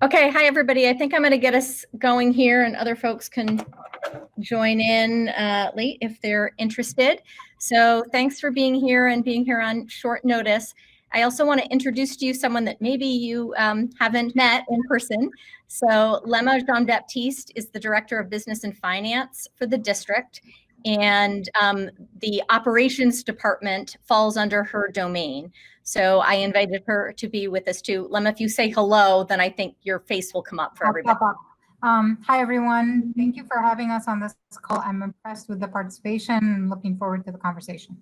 Okay, hi everybody. I think I'm going to get us going here and other folks can join in late if they're interested. So thanks for being here and being here on short notice. I also want to introduce to you someone that maybe you haven't met in person. So Lema Jean-Baptiste is the Director of Business and Finance for the district, and the operations department falls under her domain. So I invited her to be with us too. Lema, if you say hello, then I think your face will come up for everybody. Hi, everyone. Thank you for having us on this call. I'm impressed with the participation and looking forward to the conversation.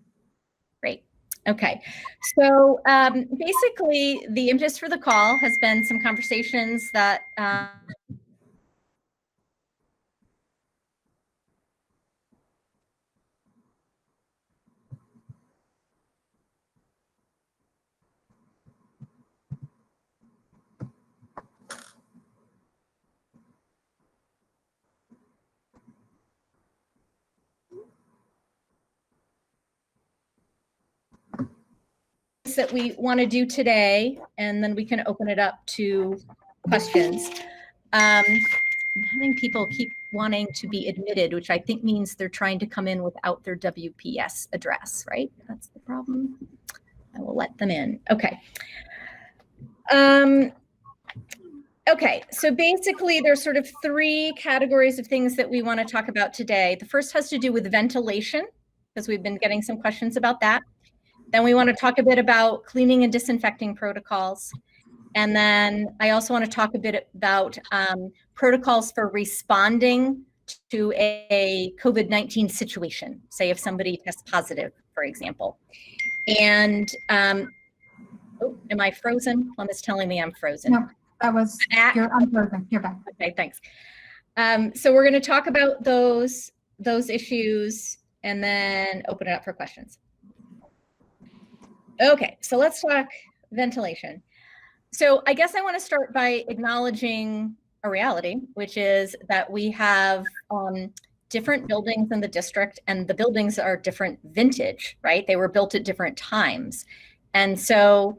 Great. Okay. So basically, the impetus for the call has been some conversations that that we want to do today, and then we can open it up to questions. I'm having people keep wanting to be admitted, which I think means they're trying to come in without their WPS address, right? That's the problem. I will let them in. Okay. Okay, so basically there's sort of three categories of things that we want to talk about today. The first has to do with ventilation, because we've been getting some questions about that. Then we want to talk a bit about cleaning and disinfecting protocols. And then I also want to talk a bit about protocols for responding to a COVID-19 situation, say if somebody tests positive, for example. And, oh, am I frozen? Lema's telling me I'm frozen. No, that was, I'm frozen, you're back. Okay, thanks. So we're going to talk about those issues and then open it up for questions. Okay, so let's talk ventilation. So I guess I want to start by acknowledging a reality, which is that we have different buildings in the district, and the buildings are different vintage, right? They were built at different times. And so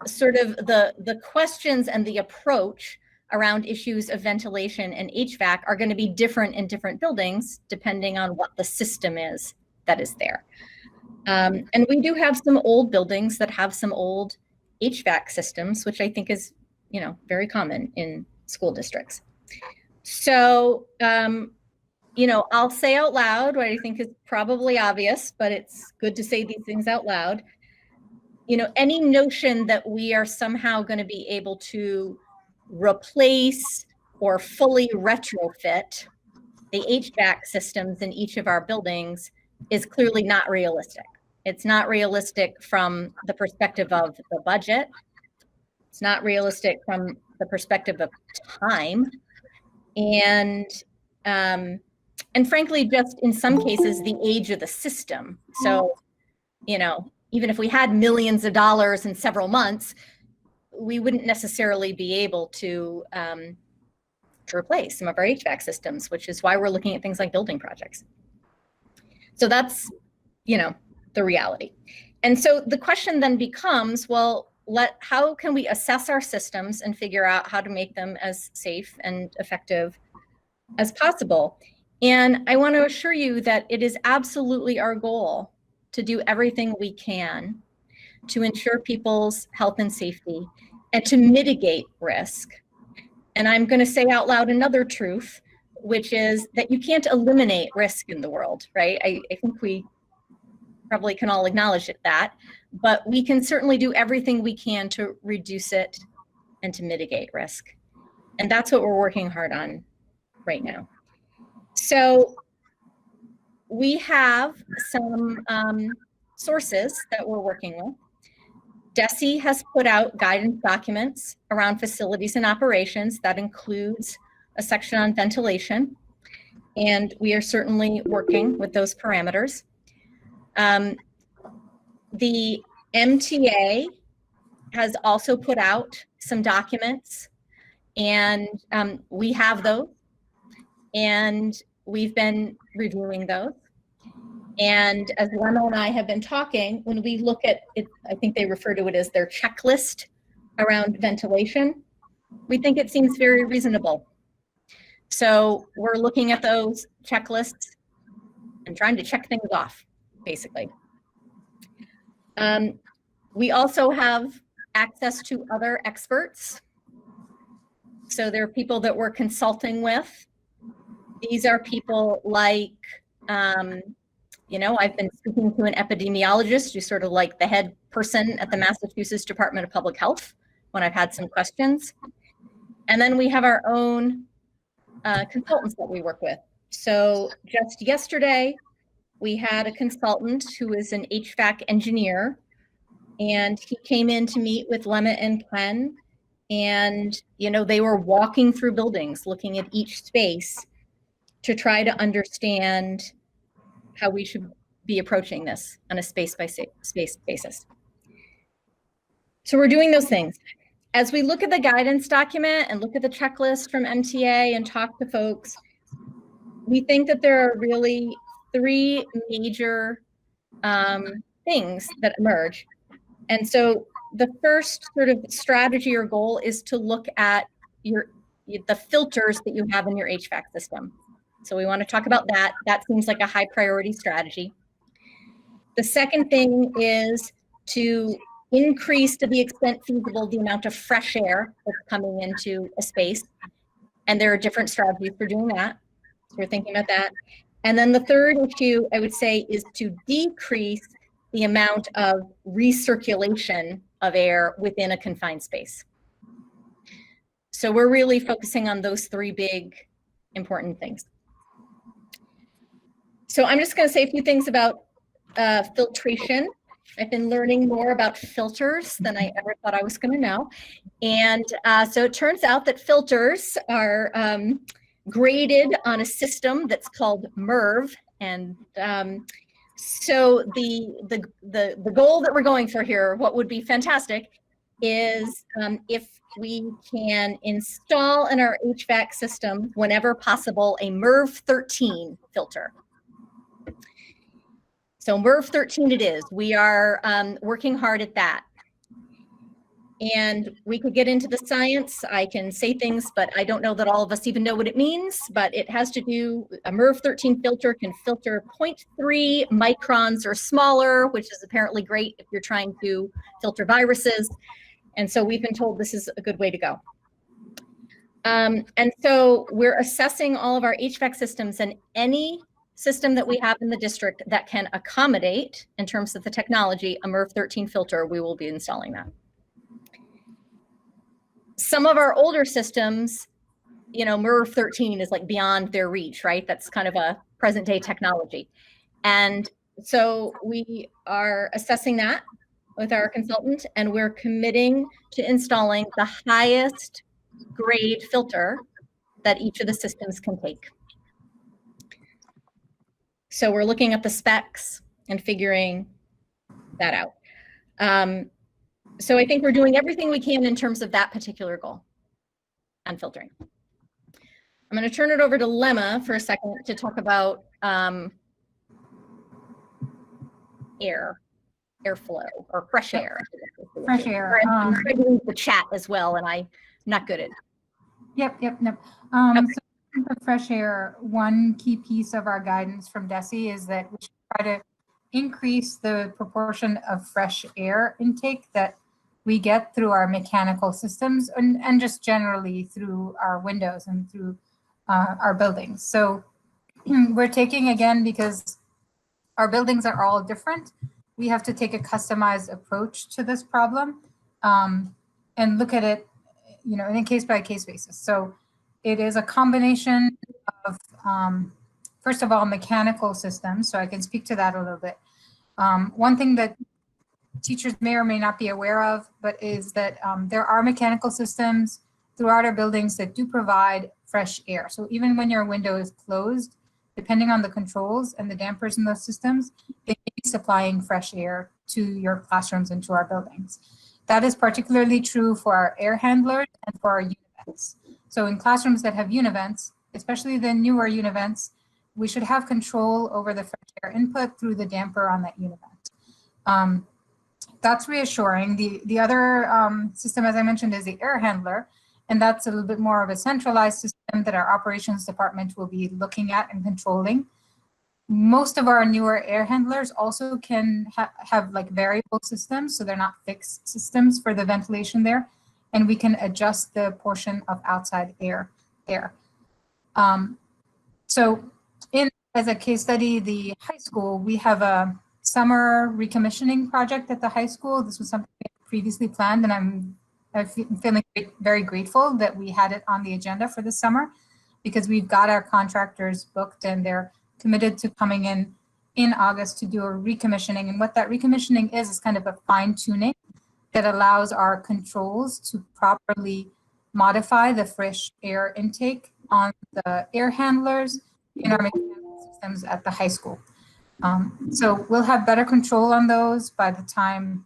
sort of the questions and the approach around issues of ventilation and HVAC are going to be different in different buildings, depending on what the system is that is there. And we do have some old buildings that have some old HVAC systems, which I think is, you know, very common in school districts. So, you know, I'll say out loud what I think is probably obvious, but it's good to say these things out loud. You know, any notion that we are somehow going to be able to replace or fully retrofit the HVAC systems in each of our buildings is clearly not realistic. It's not realistic from the perspective of the budget. It's not realistic from the perspective of time. And frankly, just in some cases, the age of the system. So, you know, even if we had millions of dollars in several months, we wouldn't necessarily be able to replace some of our HVAC systems, which is why we're looking at things like building projects. So that's, you know, the reality. And so the question then becomes, well, how can we assess our systems and figure out how to make them as safe and effective as possible? And I want to assure you that it is absolutely our goal to do everything we can to ensure people's health and safety and to mitigate risk. And I'm going to say out loud another truth, which is that you can't eliminate risk in the world, right? I think we probably can all acknowledge that, but we can certainly do everything we can to reduce it and to mitigate risk. And that's what we're working hard on right now. So we have some sources that we're working with. DESE has put out guidance documents around facilities and operations that includes a section on ventilation, and we are certainly working with those parameters. The MTA has also put out some documents, and we have those, and we've been reviewing those. And as Lema and I have been talking, when we look at it, I think they refer to it as their checklist around ventilation. We think it seems very reasonable. So we're looking at those checklists and trying to check things off, basically. We also have access to other experts. So there are people that we're consulting with. These are people like, you know, I've been speaking to an epidemiologist who's sort of like the head person at the Massachusetts Department of Public Health when I've had some questions. And then we have our own consultants that we work with. So just yesterday, we had a consultant who is an HVAC engineer, and he came in to meet with Lemma and Ken, and you know, they were walking through buildings, looking at each space to try to understand how we should be approaching this on a space by space basis. So we're doing those things. As we look at the guidance document and look at the checklist from MTA and talk to folks, we think that there are really three major things that emerge. And so the first sort of strategy or goal is to look at the filters that you have in your HVAC system. So we want to talk about that. That seems like a high priority strategy. The second thing is to increase, to the extent feasible, the amount of fresh air that's coming into a space. And there are different strategies for doing that. So we're thinking about that. And then the third issue, I would say, is to decrease the amount of recirculation of air within a confined space. So we're really focusing on those three big important things. So I'm just going to say a few things about filtration. I've been learning more about filters than I ever thought I was going to know. And so it turns out that filters are graded on a system that's called MERV. And so the goal that we're going for here, what would be fantastic, is if we can install in our HVAC system, whenever possible, a MERV 13 filter. So MERV 13 it is. We are working hard at that. And we could get into the science. I can say things, but I don't know that all of us even know what it means, but it has to do, a MERV 13 filter can filter 0.3 microns or smaller, which is apparently great if you're trying to filter viruses. And so we've been told this is a good way to go. And so we're assessing all of our HVAC systems, and any system that we have in the district that can accommodate, in terms of the technology, a MERV 13 filter, we will be installing that. Some of our older systems, you know, MERV 13 is like beyond their reach, right? That's kind of a present day technology. And so we are assessing that with our consultant, and we're committing to installing the highest grade filter that each of the systems can take. So we're looking at the specs and figuring that out. So I think we're doing everything we can in terms of that particular goal on filtering. I'm going to turn it over to Lemma for a second to talk about airflow or fresh air. Fresh air. I'm trying to read the chat as well, and I'm not good at it. Yep. Okay. So for fresh air, one key piece of our guidance from DESE is that we should try to increase the proportion of fresh air intake that we get through our mechanical systems and just generally through our windows and through our buildings. So we're taking, again, because our buildings are all different, we have to take a customized approach to this problem and look at it, you know, in a case-by-case basis. So it is a combination of, first of all, mechanical systems. So I can speak to that a little bit. One thing that teachers may or may not be aware of, but is that there are mechanical systems throughout our buildings that do provide fresh air. So even when your window is closed, depending on the controls and the dampers in those systems, they may be supplying fresh air to your classrooms and to our buildings. That is particularly true for our air handlers and for our univents. So in classrooms that have univents, especially the newer univents, we should have control over the fresh air input through the damper on that univent. That's reassuring. The other system, as I mentioned, is the air handler. And that's a little bit more of a centralized system that our operations department will be looking at and controlling. Most of our newer air handlers also can have like variable systems, so they're not fixed systems for the ventilation there. And we can adjust the portion of outside air there. So as a case study, the high school, we have a summer recommissioning project at the high school. This was something previously planned, and I'm feeling very grateful that we had it on the agenda for this summer, because we've got our contractors booked and they're committed to coming in August to do a recommissioning. And what that recommissioning is kind of a fine tuning that allows our controls to properly modify the fresh air intake on the air handlers in our mechanical systems at the high school. So we'll have better control on those by the time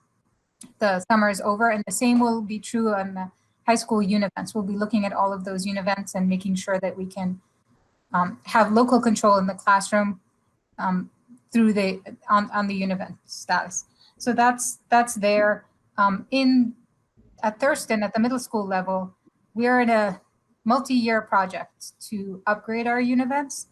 the summer is over, and the same will be true on the high school univents. We'll be looking at all of those univents and making sure that we can have local control in the classroom through on the univent status. So that's there. At Thurston, at the middle school level, we are in a multi-year project to upgrade our univents.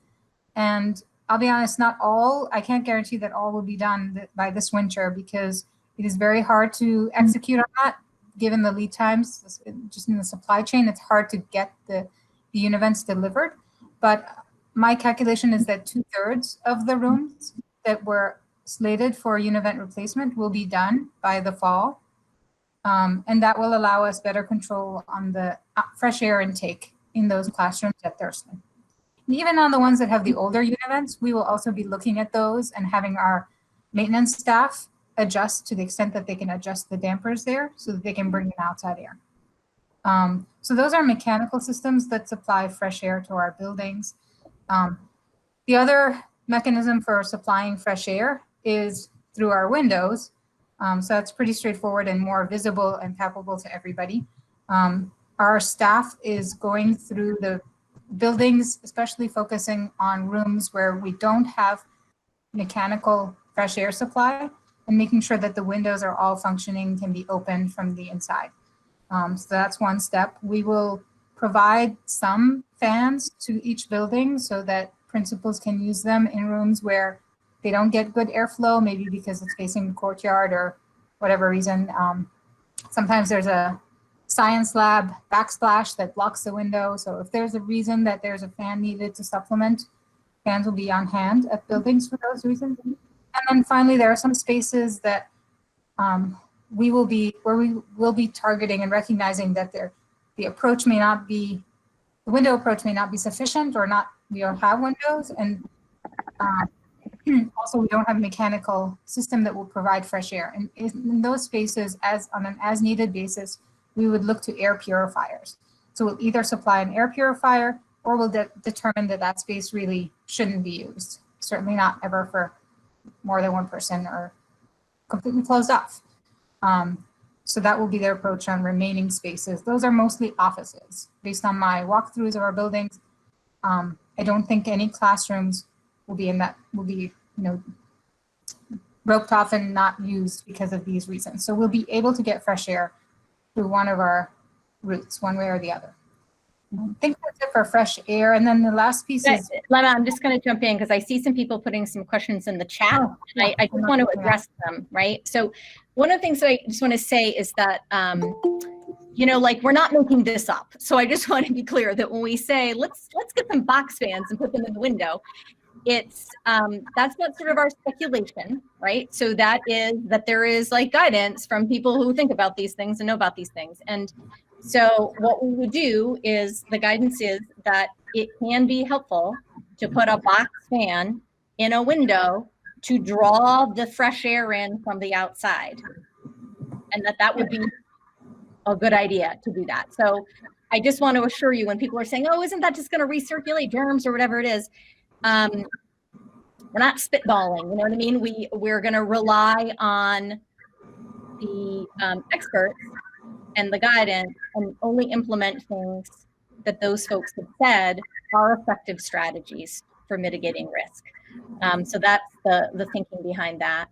And I'll be honest, not all, I can't guarantee that all will be done by this winter, because it is very hard to execute on that, given the lead times, just in the supply chain. It's hard to get the univents delivered. But my calculation is that 2/3 of the rooms that were slated for univent replacement will be done by the fall. And that will allow us better control on the fresh air intake in those classrooms at Thurston. And even on the ones that have the older univents, we will also be looking at those and having our maintenance staff adjust to the extent that they can adjust the dampers there so that they can bring in outside air. So those are mechanical systems that supply fresh air to our buildings. The other mechanism for supplying fresh air is through our windows. So that's pretty straightforward and more visible and palpable to everybody. Our staff is going through the buildings, especially focusing on rooms where we don't have mechanical fresh air supply, and making sure that the windows are all functioning, can be opened from the inside. So that's one step. We will provide some fans to each building so that principals can use them in rooms where they don't get good airflow, maybe because it's facing the courtyard or whatever reason. Sometimes there's a science lab backsplash that blocks the window. So if there's a reason that there's a fan needed to supplement, fans will be on hand at buildings for those reasons. And then finally, there are some spaces that we will be targeting and recognizing that the approach may not be, the window approach may not be sufficient, or not, we don't have windows, and also we don't have a mechanical system that will provide fresh air. And in those spaces, on an as needed basis, we would look to air purifiers. So we'll either supply an air purifier, or we'll determine that that space really shouldn't be used. Certainly not ever for more than one person, or completely closed off. So that will be their approach on remaining spaces. Those are mostly offices. Based on my walkthroughs of our buildings, I don't think any classrooms will be roped off and not used because of these reasons. So we'll be able to get fresh air through one of our routes, one way or the other. I think that's it for fresh air. And then the last piece is... Lena, I'm just going to jump in because I see some people putting some questions in the chat. And I just want to address them, right? So one of the things that I just want to say is that, we're not making this up. So I just want to be clear that when we say, let's get some box fans and put them in the window, it's that's not sort of our speculation, right? So that there is like guidance from people who think about these things and know about these things. And so what we would do is, the guidance is that it can be helpful to put a box fan in a window to draw the fresh air in from the outside, and that would be a good idea to do that. So I just want to assure you, when people are saying, oh, isn't that just going to recirculate germs or whatever it is, we're not spitballing, you know what I mean? We're going to rely on the experts and the guidance, and only implement things that those folks have said are effective strategies for mitigating risk. So that's the thinking behind that.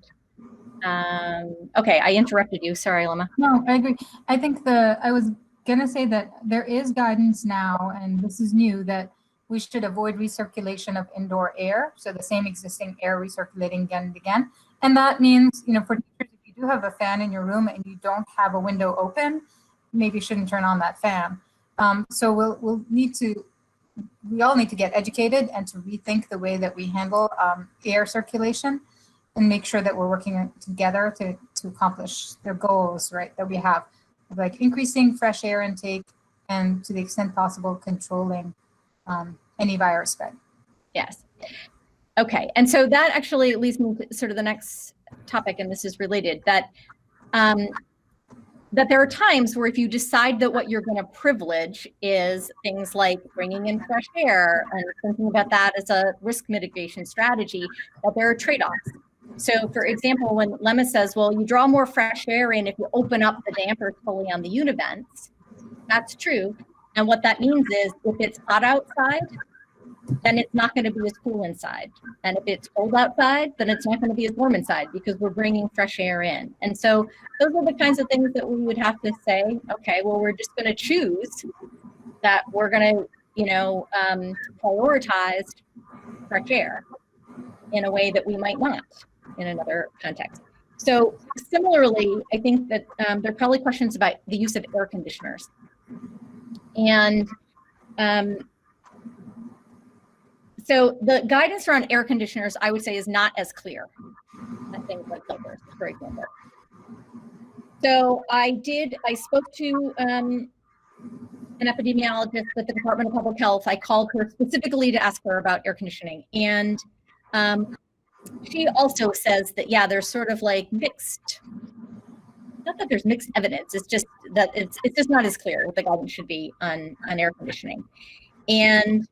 Okay, I interrupted you. Sorry, Lema. No, I agree. I think I was going to say that there is guidance now, and this is new, that we should avoid recirculation of indoor air. So the same existing air recirculating again and again. And that means, you know, for teachers, if you do have a fan in your room and you don't have a window open, maybe you shouldn't turn on that fan. So we all need to get educated and to rethink the way that we handle air circulation and make sure that we're working together to accomplish the goals, right, that we have, like increasing fresh air intake and to the extent possible controlling any virus spread. Yes. Okay. And so that actually leads me to sort of the next topic, and this is related, that that there are times where if you decide that what you're going to privilege is things like bringing in fresh air and thinking about that as a risk mitigation strategy, that there are trade-offs. So for example, when Lemma says, well, you draw more fresh air in if you open up the dampers fully on the univents, that's true. And what that means is if it's hot outside, then it's not going to be as cool inside. And if it's cold outside, then it's not going to be as warm inside because we're bringing fresh air in. And so those are the kinds of things that we would have to say, okay, well, we're just going to choose that we're going to, you know, prioritize fresh air in a way that we might not in another context. So similarly, I think that there are probably questions about the use of air conditioners. And so the guidance around air conditioners, I would say, is not as clear as things like filters, for example. So I spoke to an epidemiologist at the Department of Public Health. I called her specifically to ask her about air conditioning. And she also says that, yeah, there's sort of like mixed, not that there's mixed evidence, it's just that it's just not as clear what the guidance should be on air conditioning. And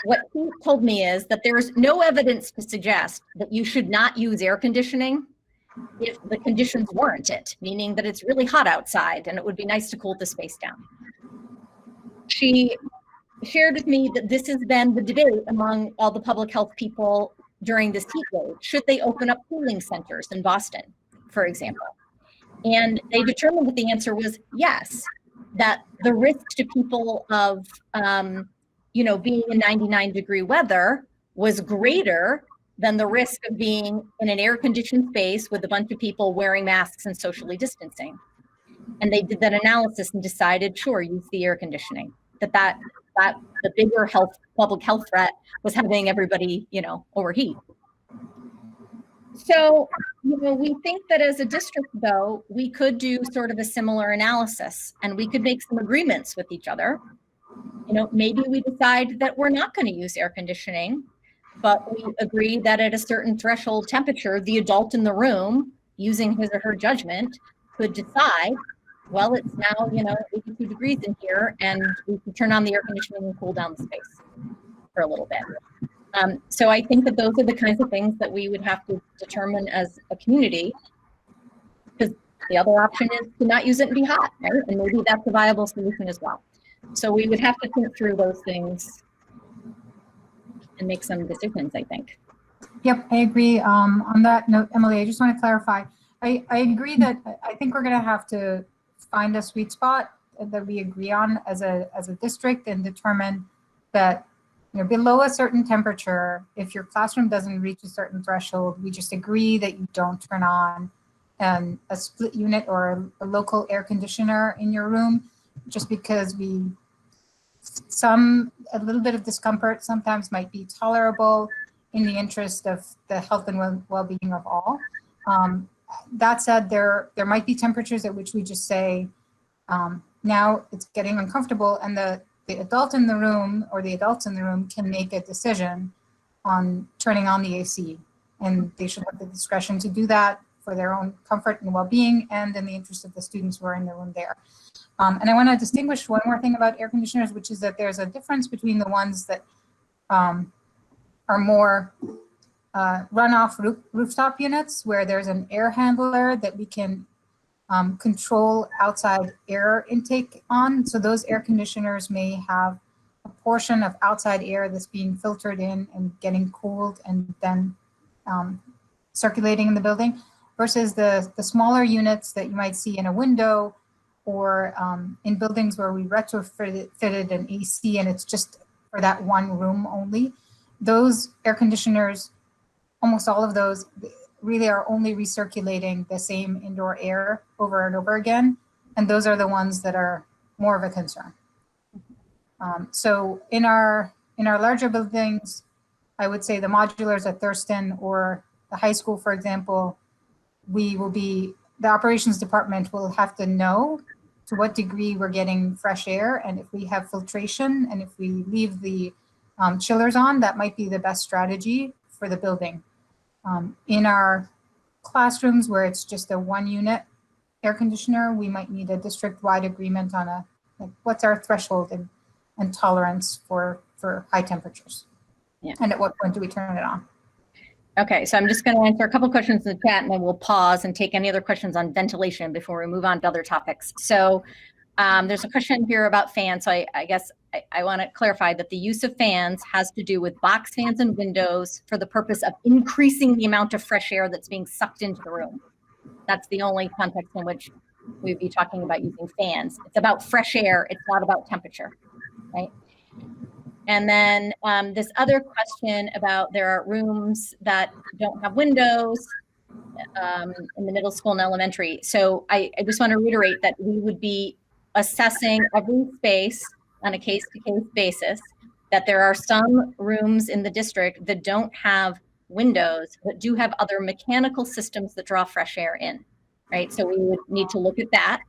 what he told me is that there's no evidence to suggest that you should not use air conditioning if the conditions warrant it, meaning that it's really hot outside and it would be nice to cool the space down. She shared with me that this has been the debate among all the public health people during this heat wave. Should they open up cooling centers in Boston, for example? And they determined that the answer was yes, that the risk to people of you know, being in 99-degree weather was greater than the risk of being in an air-conditioned space with a bunch of people wearing masks and socially distancing. And they did that analysis and decided, sure, use the air conditioning. That the bigger public health threat was having everybody, you know, overheat. So, you know, we think that as a district, though, we could do sort of a similar analysis and we could make some agreements with each other. You know, maybe we decide that we're not going to use air conditioning, but we agree that at a certain threshold temperature, the adult in the room, using his or her judgment, could decide, well, it's now, you know, 82 degrees in here, and we can turn on the air conditioning and cool down the space for a little bit. So I think that those are the kinds of things that we would have to determine as a community, because the other option is to not use it and be hot, right? And maybe that's a viable solution as well. So we would have to think through those things and make some decisions, I think. Yep, I agree. On that note, Emily, I just want to clarify. I agree that I think we're going to have to find a sweet spot that we agree on as a district and determine that, you know, below a certain temperature, if your classroom doesn't reach a certain threshold, we just agree that you don't turn on a split unit or a local air conditioner in your room, just because a little bit of discomfort sometimes might be tolerable in the interest of the health and well-being of all. That said, there might be temperatures at which we just say, now it's getting uncomfortable, and the adult in the room or the adults in the room can make a decision on turning on the AC, and they should have the discretion to do that for their own comfort and well-being and in the interest of the students who are in the room there. And I want to distinguish one more thing about air conditioners, which is that there's a difference between the ones that are more runoff rooftop units, where there's an air handler that we can control outside air intake on. So those air conditioners may have a portion of outside air that's being filtered in and getting cooled and then circulating in the building, versus the smaller units that you might see in a window or in buildings where we retrofitted an AC and it's just for that one room only, those air conditioners, almost all of those really are only recirculating the same indoor air over and over again. And those are the ones that are more of a concern. So in our larger buildings, I would say the modulars at Thurston or the high school, for example, the operations department will have to know to what degree we're getting fresh air. And if we have filtration and if we leave the chillers on, that might be the best strategy for the building. In our classrooms where it's just a 1-unit air conditioner, we might need a district-wide agreement on what's our threshold and tolerance for high temperatures. Yeah. And at what point do we turn it on? Okay, so I'm just going to answer a couple questions in the chat and then we'll pause and take any other questions on ventilation before we move on to other topics. So there's a question here about fans. So I guess I want to clarify that the use of fans has to do with box fans and windows for the purpose of increasing the amount of fresh air that's being sucked into the room. That's the only context in which we'd be talking about using fans. It's about fresh air. It's not about temperature, right? And then this other question about there are rooms that don't have windows in the middle school and elementary. So I just want to reiterate that we would be assessing every space on a case-to-case basis, that there are some rooms in the district that don't have windows, but do have other mechanical systems that draw fresh air in, right? So we would need to look at that.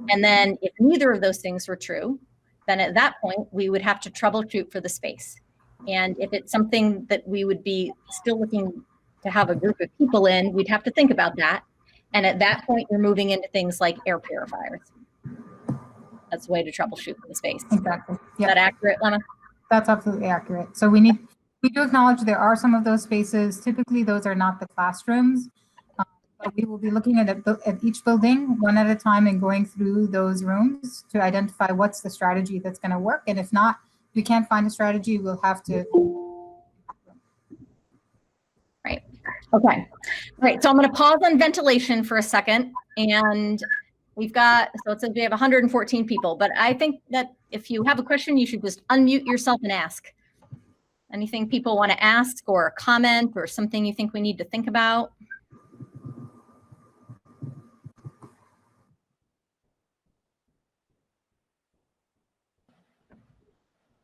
And then if neither of those things were true, then at that point, we would have to troubleshoot for the space. And if it's something that we would be still looking to have a group of people in, we'd have to think about that. And at that point, you're moving into things like air purifiers. That's the way to troubleshoot for the space. Exactly. Yep. Is that accurate, Lemma? That's absolutely accurate. So we do acknowledge there are some of those spaces. Typically, those are not the classrooms. But we will be looking at each building one at a time and going through those rooms to identify what's the strategy that's going to work. And if not, if we can't find a strategy, we'll have to. Right. Okay. Right. So I'm going to pause on ventilation for a second. And we've got, so it says we have 114 people, but I think that if you have a question, you should just unmute yourself and ask. Anything people want to ask or comment or something you think we need to think about?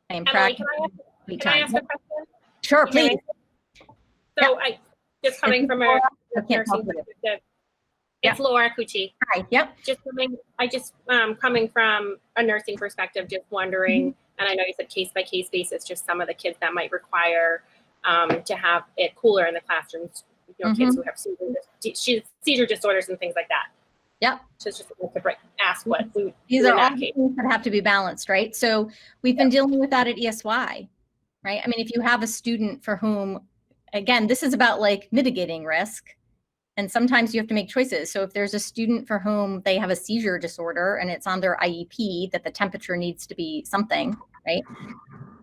I am Emily, can I ask a question? Sure, please. So I just coming from a nursing perspective. It's Laura Cucci. Hi. Yep. Coming from a nursing perspective, just wondering, and I know you said case by case basis, just some of the kids that might require to have it cooler in the classrooms. You know, kids who have seizure disorders and things like that. Yep. So it's just to ask what we these are all things that have to be balanced, right? So we've been dealing with that at ESY, right? I mean, if you have a student for whom, again, this is about like mitigating risk, and sometimes you have to make choices. So if there's a student for whom they have a seizure disorder and it's on their IEP that the temperature needs to be something, right?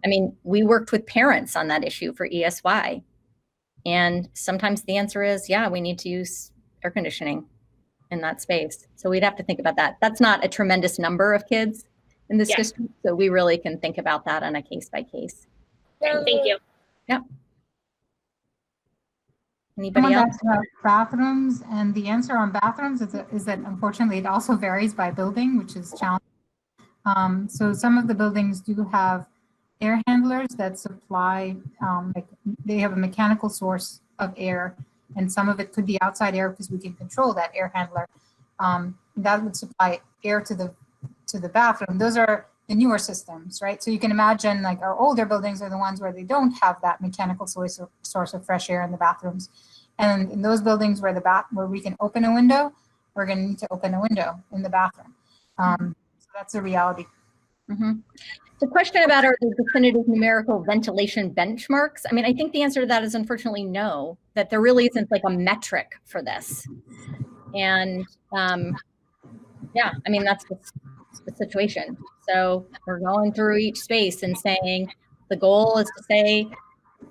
I mean, we worked with parents on that issue for ESY, and sometimes the answer is, yeah, we need to use air conditioning in that space. So we'd have to think about that. That's not a tremendous number of kids in this district, so we really can think about that on a case by case. Thank you. Yep. Anybody else? About bathrooms, and the answer on bathrooms is that unfortunately it also varies by building, which is challenging. So some of the buildings do have air handlers that supply, like they have a mechanical source of air, and some of it could be outside air because we can control that air handler. That would supply air to the bathroom. Those are the newer systems, right? So you can imagine like our older buildings are the ones where they don't have that mechanical source of fresh air in the bathrooms. And in those buildings where where we can open a window, we're going to need to open a window in the bathroom. So that's a reality. The question about are there definitive numerical ventilation benchmarks? I mean, I think the answer to that is unfortunately no, that there really isn't like a metric for this. And yeah, I mean, that's the situation. So we're going through each space and saying, the goal is to say,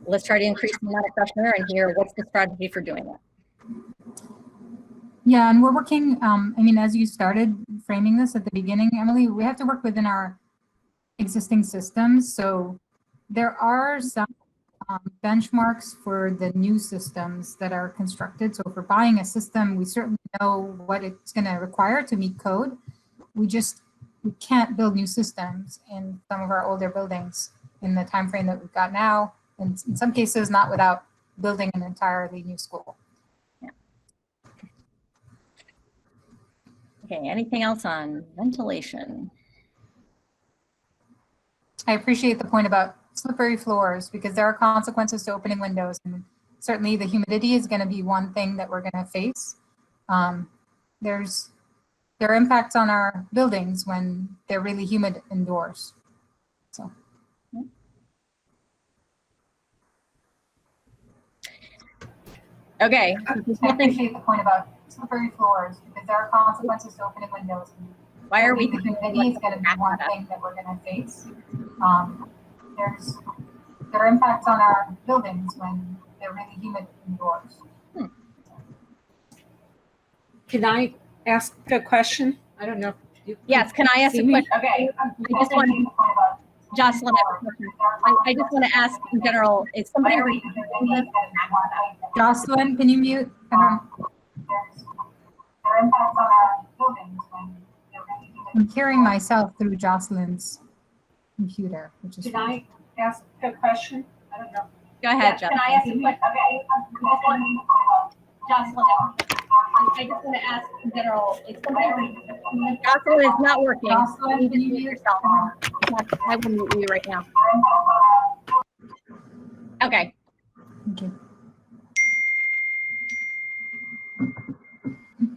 let's try to increase the amount of fresh air in here. What's the strategy for doing it? Yeah, and we're working, I mean, as you started framing this at the beginning, Emily, we have to work within our existing systems. So there are some benchmarks for the new systems that are constructed. So if we're buying a system, we certainly know what it's going to require to meet code. We can't build new systems in some of our older buildings in the time frame that we've got now, and in some cases not without building an entirely new school. Okay, anything else on ventilation? I appreciate the point about slippery floors because there are consequences to opening windows, and certainly the humidity is going to be one thing that we're going to face. There are impacts on our buildings when they're really humid indoors. So. Okay. I appreciate the point about slippery floors because there are consequences to opening windows. Why are we? The humidity is going to be one thing that we're going to face. There are impacts on our buildings when they're really humid indoors. Can I ask a question? I don't know. If you Yes, can I ask a see me? question? Okay. I just want Jocelyn, I just want to ask in general, is somebody? Jocelyn, can you mute? I'm hearing myself through Jocelyn's computer, which is. Can I ask a question? I don't know. Go ahead, Can Jocelyn. I ask a question? Okay. Jocelyn, I just want to ask in general, is somebody? Jocelyn is not working. Jocelyn, You can just you mute mute? yourself. I will mute you right now. Okay. Thank you.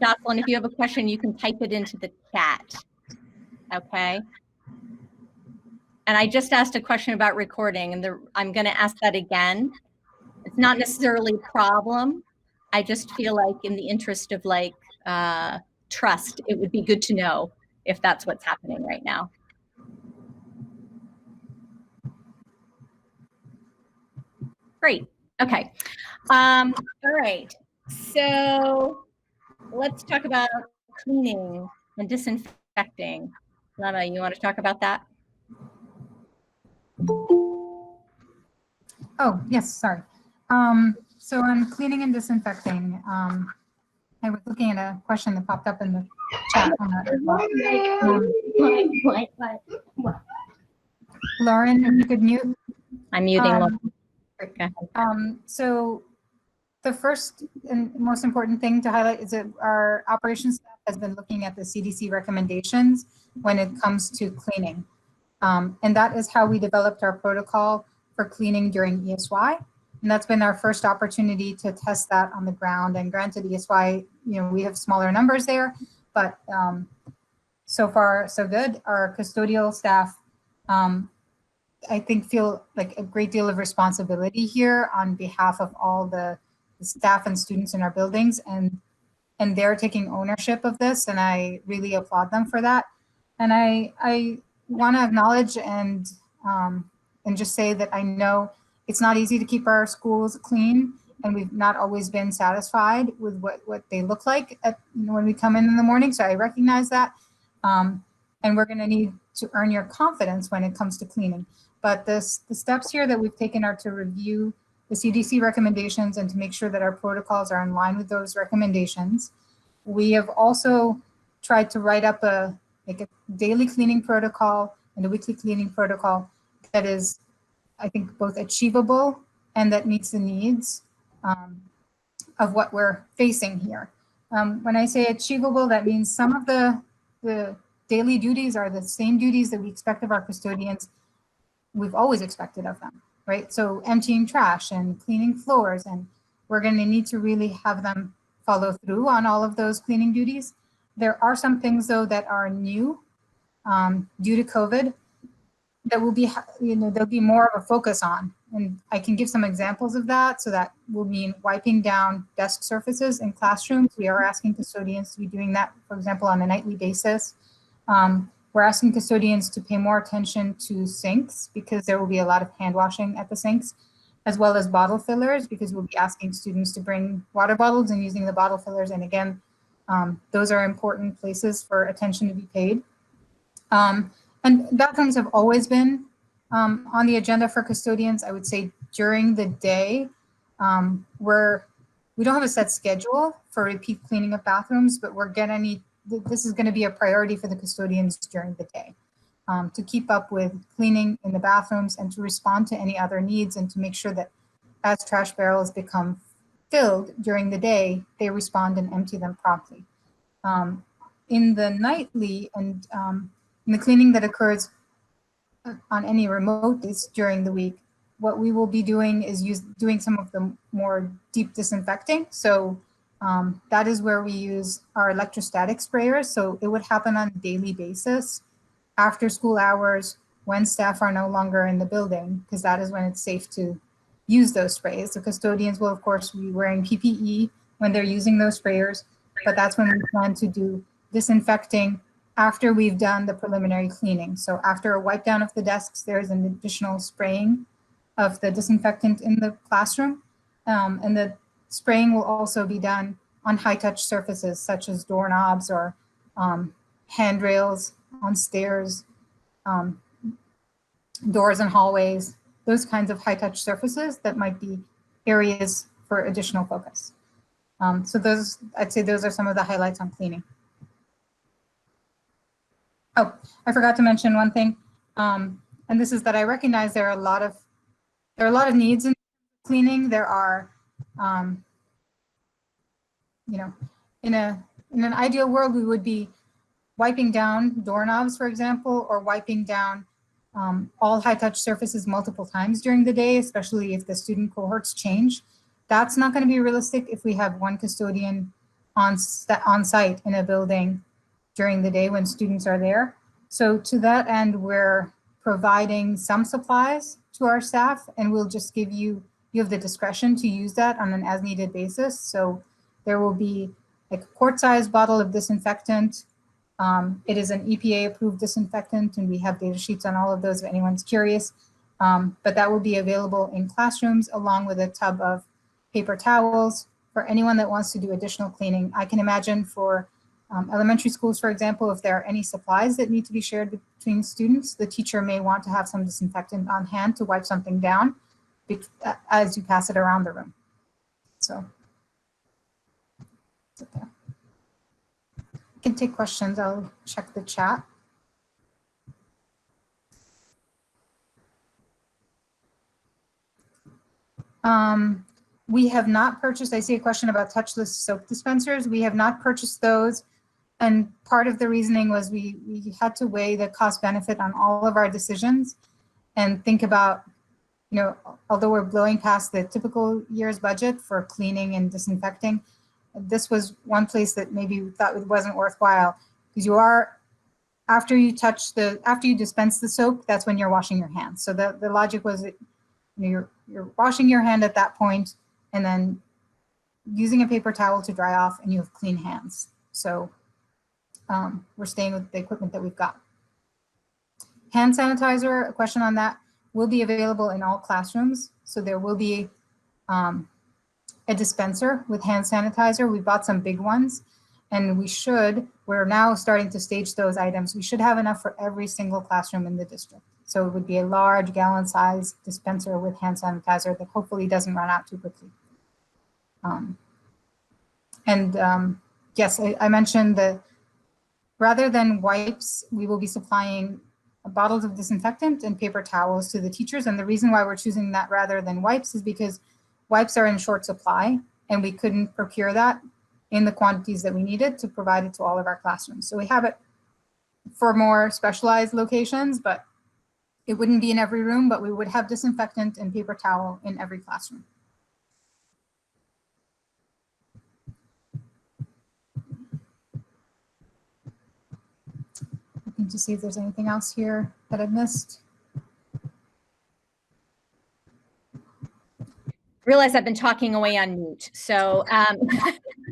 Jocelyn, if you have a question, you can type it into the chat. Okay. And I just asked a question about recording, and I'm going to ask that again. It's not necessarily a problem. I just feel like in the interest of like trust, it would be good to know if that's what's happening right now. Great. Okay. All right. So let's talk about cleaning and disinfecting. Lana, you want to talk about that? Oh, yes, sorry. So on cleaning and disinfecting, I was looking at a question that popped up in the chat. Lauren, if you could mute. I'm muting. Lauren. Okay. So the first and most important thing to highlight is that our operations staff has been looking at the CDC recommendations when it comes to cleaning. And that is how we developed our protocol for cleaning during ESY. And that's been our first opportunity to test that on the ground. And granted, ESY, we have smaller numbers there, but so far so good. Our custodial staff, I think, feel like a great deal of responsibility here on behalf of all the staff and students in our buildings, and they're taking ownership of this, and I really applaud them for that. And I want to acknowledge and just say that I know it's not easy to keep our schools clean, and we've not always been satisfied with what they look like when we come in the morning. So I recognize that, and we're going to need to earn your confidence when it comes to cleaning. But the steps here that we've taken are to review the CDC recommendations and to make sure that our protocols are in line with those recommendations. We have also tried to write up a daily cleaning protocol and a weekly cleaning protocol that is, I think, both achievable and that meets the needs of what we're facing here. When I say achievable, that means some of the daily duties are the same duties that we expect of our custodians. We've always expected of them, right? So emptying trash and cleaning floors, and we're going to need to really have them follow through on all of those cleaning duties. There are some things, though, that are new due to COVID that will be, there'll be more of a focus on. And I can give some examples of that. So that will mean wiping down desk surfaces in classrooms. We are asking custodians to be doing that, for example, on a nightly basis. We're asking custodians to pay more attention to sinks because there will be a lot of hand washing at the sinks, as well as bottle fillers, because we'll be asking students to bring water bottles and using the bottle fillers. And again, Those are important places for attention to be paid. And bathrooms have always been on the agenda for custodians. I would say during the day, we don't have a set schedule for repeat cleaning of bathrooms, but this is going to be a priority for the custodians during the day, to keep up with cleaning in the bathrooms and to respond to any other needs, and to make sure that as trash barrels become filled during the day, they respond and empty them promptly. In the nightly and in the cleaning that occurs on any remote days during the week, what we will be doing is doing some of the more deep disinfecting. So that is where we use our electrostatic sprayers. So it would happen on a daily basis after school hours when staff are no longer in the building, because that is when it's safe to use those sprays. The custodians will, of course, be wearing PPE when they're using those sprayers, but that's when we plan to do disinfecting after we've done the preliminary cleaning. So after a wipe down of the desks, there's an additional spraying of the disinfectant in the classroom. And the spraying will also be done on high touch surfaces such as doorknobs or handrails on stairs, doors and hallways, those kinds of high touch surfaces that might be areas for additional focus. So I'd say those are some of the highlights on cleaning. Oh, I forgot to mention one thing, and this is that I recognize there are a lot of needs in cleaning. There are, you know, in an ideal world, we would be wiping down doorknobs, for example, or wiping down all high touch surfaces multiple times during the day, especially if the student cohorts change. That's not going to be realistic if we have one custodian on site in a building during the day when students are there. So to that end, we're providing some supplies to our staff, and we'll just give you have the discretion to use that on an as needed basis. So there will be like a quart-sized bottle of disinfectant. It is an EPA approved disinfectant, and we have data sheets on all of those if anyone's curious. But that will be available in classrooms along with a tub of paper towels for anyone that wants to do additional cleaning. I can imagine for elementary schools, for example, if there are any supplies that need to be shared between students, the teacher may want to have some disinfectant on hand to wipe something down as you pass it around the room. So, okay. I can take questions. I'll check the chat. We have not purchased, I see a question about touchless soap dispensers. We have not purchased those. And part of the reasoning was we had to weigh the cost benefit on all of our decisions and think about, you know, although we're blowing past the typical year's budget for cleaning and disinfecting, this was one place that maybe we thought it wasn't worthwhile, because after you dispense the soap, that's when you're washing your hands. So the logic was that, you know, you're washing your hand at that point and then using a paper towel to dry off, and you have clean hands. So we're staying with the equipment that we've got. Hand sanitizer, a question on that, will be available in all classrooms. So there will be a dispenser with hand sanitizer. We bought some big ones, and we're now starting to stage those items. We should have enough for every single classroom in the district. So it would be a large gallon-sized dispenser with hand sanitizer that hopefully doesn't run out too quickly. Yes, I mentioned that rather than wipes, we will be supplying bottles of disinfectant and paper towels to the teachers. And the reason why we're choosing that rather than wipes is because wipes are in short supply, and we couldn't procure that in the quantities that we needed to provide it to all of our classrooms. So we have it for more specialized locations, but it wouldn't be in every room, but we would have disinfectant and paper towel in every classroom. Looking to see if there's anything else here that I've missed. Realize I've been talking away on mute. So I'm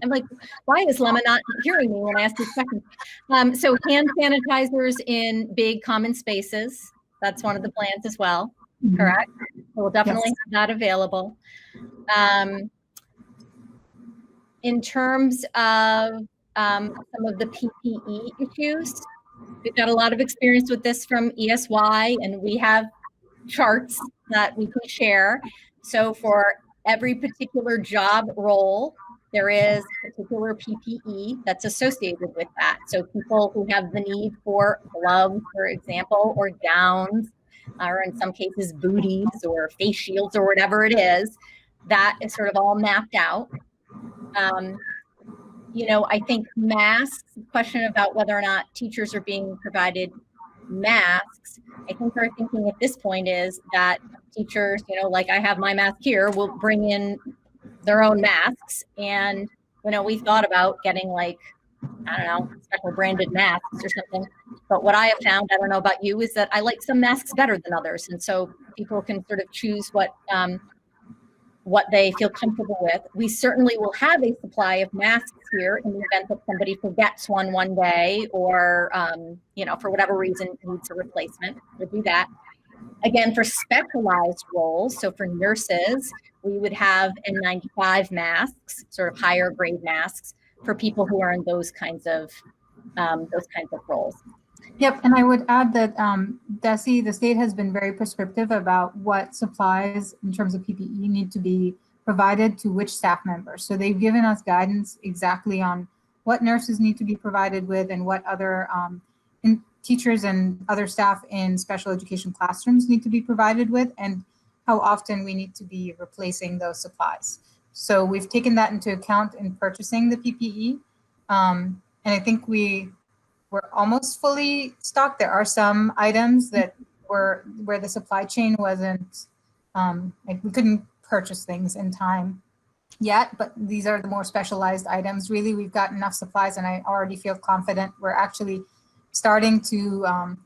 like, why is Lemma not hearing me when I ask these questions? So hand sanitizers in big common spaces. That's one of the plans as well, correct? So we'll definitely have that available. In terms of some of the PPE issues. We've got a lot of experience with this from ESY, and we have charts that we can share. So for every particular job role, there is particular PPE that's associated with that. So people who have the need for gloves, for example, or gowns, or in some cases booties or face shields or whatever it is, that is sort of all mapped out. You know, I think masks, question about whether or not teachers are being provided masks, I think our thinking at this point is that teachers, you know, like I have my mask here, will bring in their own masks. And, you know, we thought about getting like, I don't know, special branded masks or something. But what I have found, I don't know about you, is that I like some masks better than others. And so people can sort of choose what they feel comfortable with. We certainly will have a supply of masks here in the event that somebody forgets one day or, you know, for whatever reason needs a replacement. We'll do that. Again, for specialized roles, so for nurses, we would have N95 masks, sort of higher grade masks for people who are in those kinds of roles. Yep, and I would add that DESE, the state has been very prescriptive about what supplies in terms of PPE need to be provided to which staff members. So they've given us guidance exactly on what nurses need to be provided with and what other teachers and other staff in special education classrooms need to be provided with, and how often we need to be replacing those supplies. So we've taken that into account in purchasing the PPE. And I think we're almost fully stocked. There are some items that were where the supply chain wasn't, like we couldn't purchase things in time yet, but these are the more specialized items. Really, we've got enough supplies, and I already feel confident we're actually starting to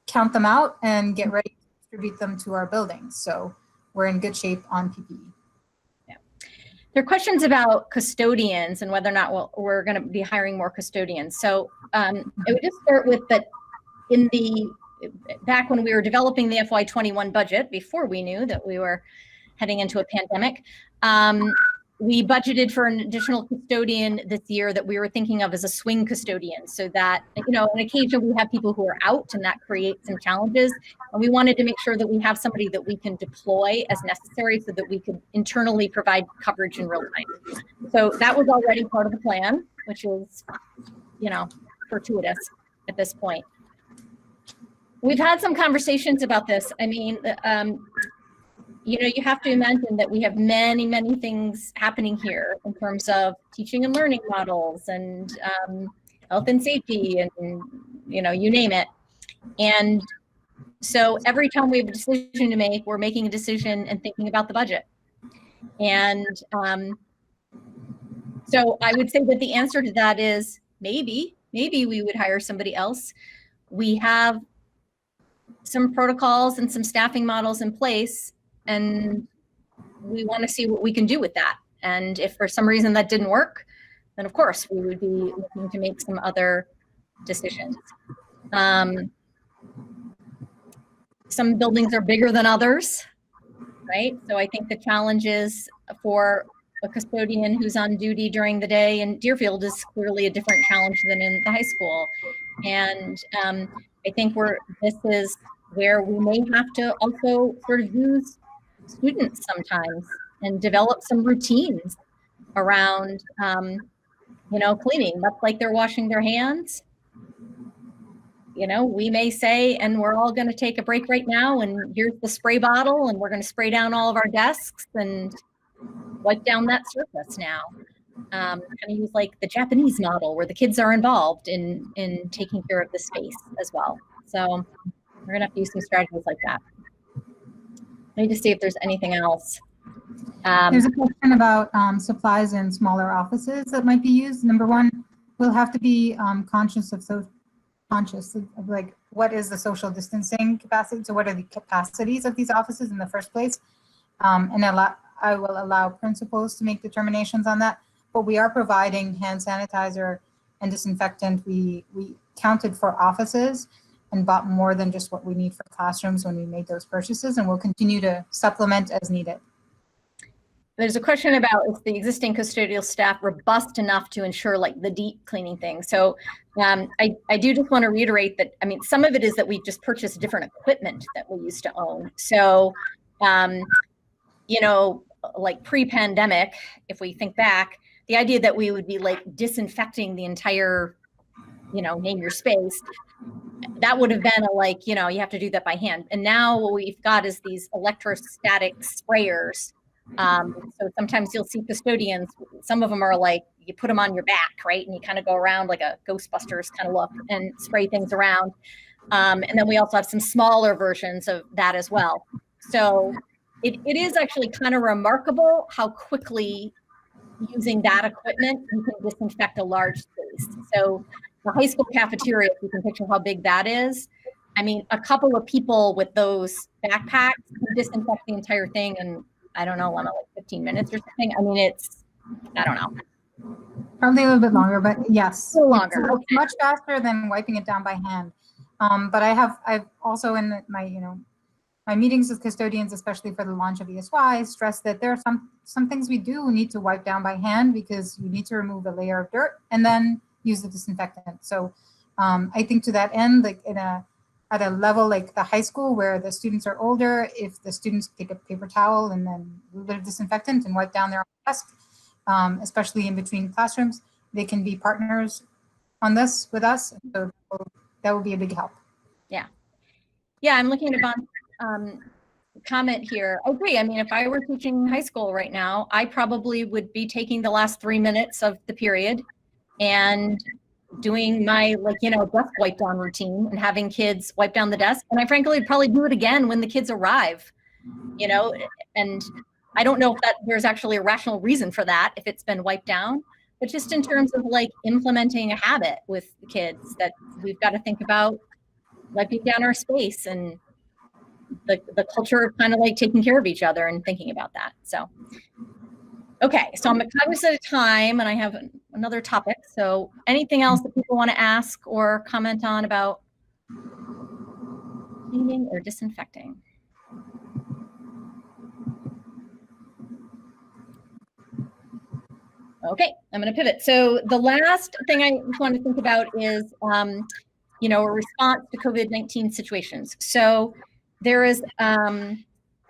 count them out and get ready to distribute them to our buildings. So we're in good shape on PPE. Yeah. There are questions about custodians and whether or not we're going to be hiring more custodians. So I would just start with that back when we were developing the FY21 budget, before we knew that we were heading into a pandemic, we budgeted for an additional custodian this year that we were thinking of as a swing custodian, so that, you know, on occasion we have people who are out and that creates some challenges. And we wanted to make sure that we have somebody that we can deploy as necessary so that we could internally provide coverage in real time. So that was already part of the plan, which is, you know, fortuitous at this point. We've had some conversations about this. I mean, you know, you have to imagine that we have many, many things happening here in terms of teaching and learning models and health and safety and, you know, you name it. And so every time we have a decision to make, we're making a decision and thinking about the budget. And so I would say that the answer to that is maybe we would hire somebody else. We have some protocols and some staffing models in place, and we want to see what we can do with that. And if for some reason that didn't work, then of course we would be looking to make some other decisions. Some buildings are bigger than others, right? So I think the challenge is for a custodian who's on duty during the day in Deerfield is clearly a different challenge than in the high school. And I think this is where we may have to also sort of use students sometimes and develop some routines around, you know, cleaning, much like they're washing their hands. You know, we may say, and we're all going to take a break right now, and here's the spray bottle, and we're going to spray down all of our desks and wipe down that surface now. Kind of use like the Japanese model where the kids are involved in taking care of the space as well. So we're going to have to use some strategies like that. Let me just see if there's anything else. There's a question about supplies in smaller offices that might be used. Number one, we'll have to be conscious of like what is the social distancing capacity. So what are the capacities of these offices in the first place? And I will allow principals to make determinations on that. But we are providing hand sanitizer and disinfectant. We counted for offices and bought more than just what we need for classrooms when we made those purchases, and we'll continue to supplement as needed. there's a question about is the existing custodial staff robust enough to ensure like the deep cleaning thing. So I do just want to reiterate that, I mean, some of it is that we've just purchased different equipment that we used to own. So, you know, like pre-pandemic, if we think back, the idea that we would be like disinfecting the entire, you know, name your space, that would have been a like, you know, you have to do that by hand. And now what we've got is these electrostatic sprayers. So sometimes you'll see custodians, some of them are like, you put them on your back, right? And you kind of go around like a Ghostbusters kind of look and spray things around. And then we also have some smaller versions of that as well. So it is actually kind of remarkable how quickly using that equipment, you can disinfect a large space. So the high school cafeteria, if you can picture how big that is, I mean, a couple of people with those backpacks can disinfect the entire thing in, I don't know, like 15 minutes or something. I mean, it's, I don't know. Probably a little bit longer, but yes. A little longer. It's much faster than wiping it down by hand. But I've also in my meetings with custodians, especially for the launch of ESY, stressed that there are some things we do need to wipe down by hand because you need to remove a layer of dirt and then use the disinfectant. So I think to that end, like at a level like the high school where the students are older, if the students take a paper towel and then a little bit of disinfectant and wipe down their desk, especially in between classrooms, they can be partners on this with us. So that would be a big help. Yeah. Yeah, I'm looking at comment here. I agree. I mean, if I were teaching high school right now, I probably would be taking the last 3 minutes of the period and doing my, like, you know, desk wipe down routine and having kids wipe down the desk. And I frankly would probably do it again when the kids arrive, you know, and I don't know if there's actually a rational reason for that, if it's been wiped down, but just in terms of like implementing a habit with the kids that we've got to think about wiping down our space and the culture of kind of like taking care of each other and thinking about that. So, okay, so I'm cognizant of time and I have another topic. So anything else that people want to ask or comment on about cleaning or disinfecting? Okay, I'm going to pivot. So the last thing I want to think about is, you know, a response to COVID-19 situations. So there is a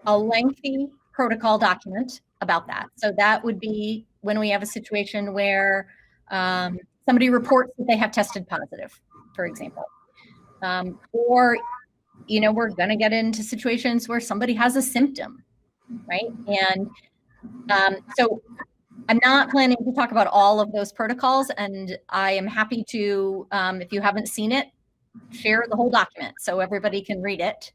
lengthy protocol document about that. So that would be when we have a situation where somebody reports that they have tested positive, for example. Or, you know, we're going to get into situations where somebody has a symptom, right? And so I'm not planning to talk about all of those protocols, and I am happy to, if you haven't seen it, share the whole document so everybody can read it.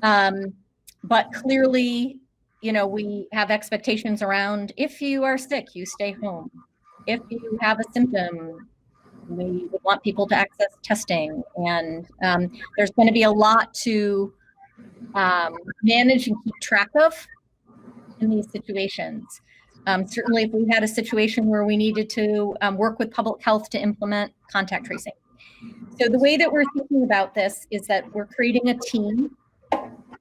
But clearly, you know, we have expectations around if you are sick, you stay home. If you have a symptom, we would want people to access testing. And there's going to be a lot to manage and keep track of in these situations. Certainly, if we had a situation where we needed to work with public health to implement contact tracing. So the way that we're thinking about this is that we're creating a team.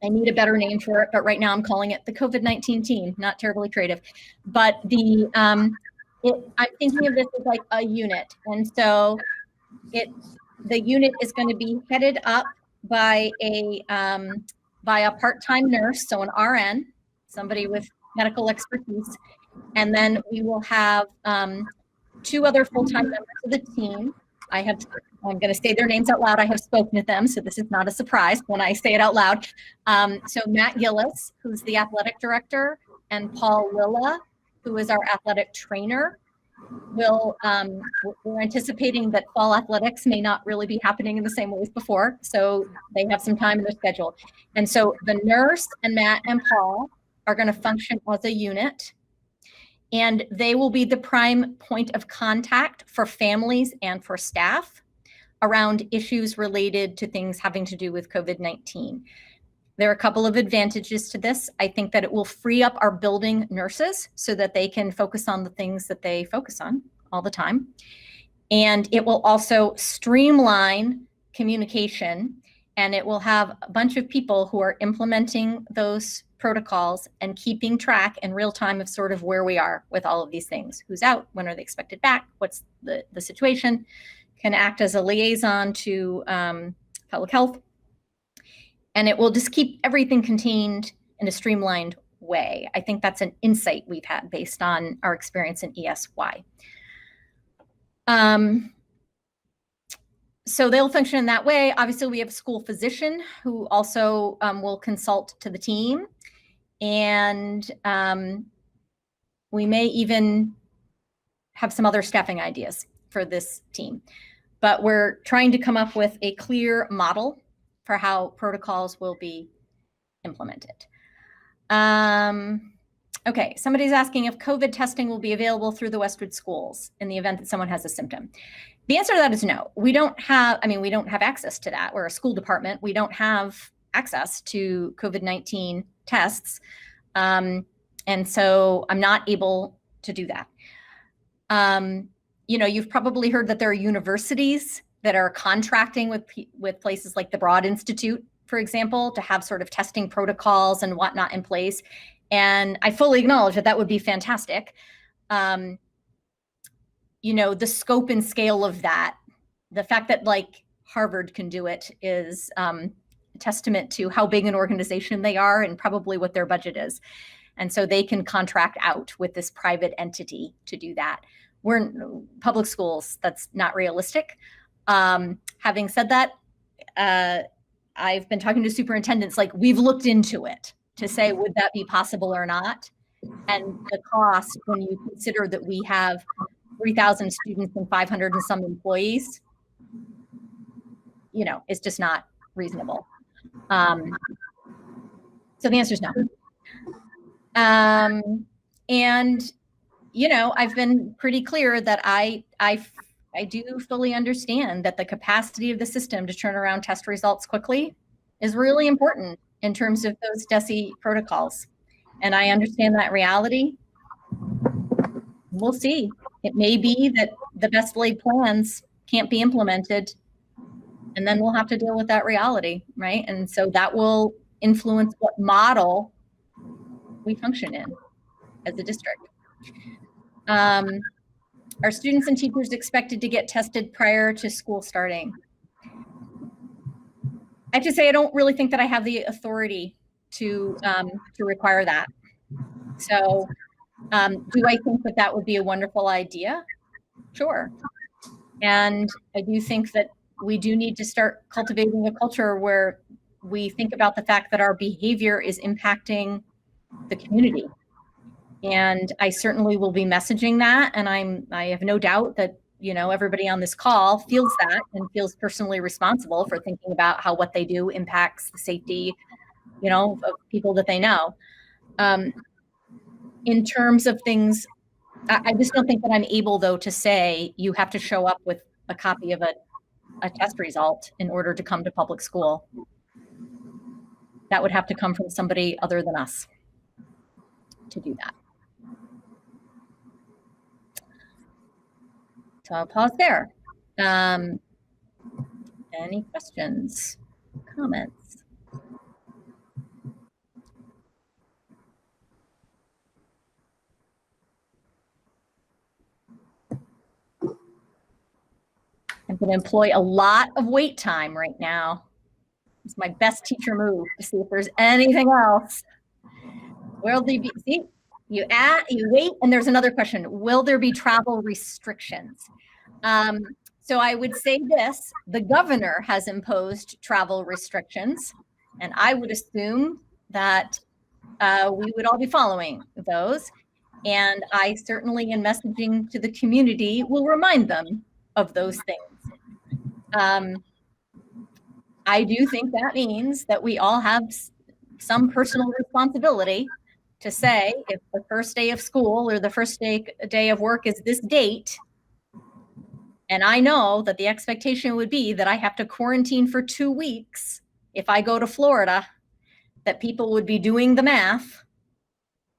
I need a better name for it, but right now I'm calling it the COVID-19 team, not terribly creative. But I'm thinking of this as like a unit. And so the unit is going to be headed up by a part-time nurse, so an RN, somebody with medical expertise. And then we will have 2 other full-time members of the team. I'm going to say their names out loud. I have spoken to them, so this is not a surprise when I say it out loud. So Matt Gillis, who's the athletic director, and Paul Lilla, who is our athletic trainer. We're anticipating that fall athletics may not really be happening in the same way as before, so they have some time in their schedule. And so the nurse and Matt and Paul are going to function as a unit, and they will be the prime point of contact for families and for staff around issues related to things having to do with COVID-19. There are a couple of advantages to this. I think that it will free up our building nurses so that they can focus on the things that they focus on all the time. And it will also streamline communication and it will have a bunch of people who are implementing those protocols and keeping track in real time of sort of where we are with all of these things. Who's out? When are they expected back? What's the situation? Can act as a liaison to public health. And it will just keep everything contained in a streamlined way. I think that's an insight we've had based on our experience in ESY. So they'll function in that way. Obviously, we have a school physician who also will consult to the team. And we may even have some other staffing ideas for this team. But we're trying to come up with a clear model for how protocols will be implemented. Okay, somebody's asking if COVID testing will be available through the Westwood schools in the event that someone has a symptom. The answer to that is no. We don't have access to that. We're a school department. We don't have access to COVID-19 tests. And so I'm not able to do that. You've probably heard that there are universities that are contracting with places like the Broad Institute, for example, to have sort of testing protocols and whatnot in place. And I fully acknowledge that would be fantastic. The scope and scale of that, the fact that like Harvard can do it is a testament to how big an organization they are and probably what their budget is. And so they can contract out with this private entity to do that. We're in public schools, that's not realistic. Having said that, I've been talking to superintendents, like we've looked into it to say, would that be possible or not? And the cost, when you consider that we have 3,000 students and 500 and some employees, it's just not reasonable. So the answer is no. And, I've been pretty clear that I do fully understand that the capacity of the system to turn around test results quickly is really important in terms of those DESE protocols. And I understand that reality. We'll see. It may be that the best laid plans can't be implemented, and then we'll have to deal with that reality, right? And so that will influence what model we function in as a district. Are students and teachers expected to get tested prior to school starting? I have to say, I don't really think that I have the authority to require that. So do I think that would be a wonderful idea? Sure. And I do think that we do need to start cultivating a culture where we think about the fact that our behavior is impacting the community. And I certainly will be messaging that. And I have no doubt that, everybody on this call feels that and feels personally responsible for thinking about how what they do impacts the safety, of people that they know. In terms of things, I just don't think that I'm able, though, to say you have to show up with a copy of a test result in order to come to public school. That would have to come from somebody other than us to do that. So I'll pause there. Any questions, comments? I'm going to employ a lot of wait time right now. It's my best teacher move to see if there's anything else. Will there be, see, you wait, and there's another question. Will there be travel restrictions? So I would say this, the governor has imposed travel restrictions, and I would assume that we would all be following those. And I certainly, in messaging to the community, will remind them of those things. I do think that means that we all have some personal responsibility to say, if the first day of school or the first day of work is this date, and I know that the expectation would be that I have to quarantine for 2 weeks if I go to Florida, that people would be doing the math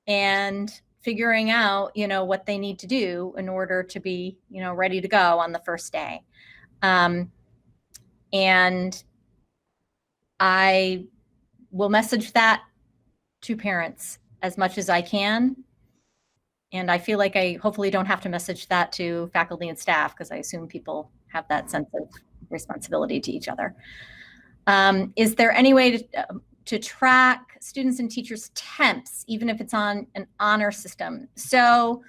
and figuring out, what they need to do in order to be, ready to go on the first day. And I will message that to parents as much as I can. And I feel like I hopefully don't have to message that to faculty and staff, because I assume people have that sense of responsibility to each other. Is there any way to track students and teachers' temps, even if it's on an honor system? So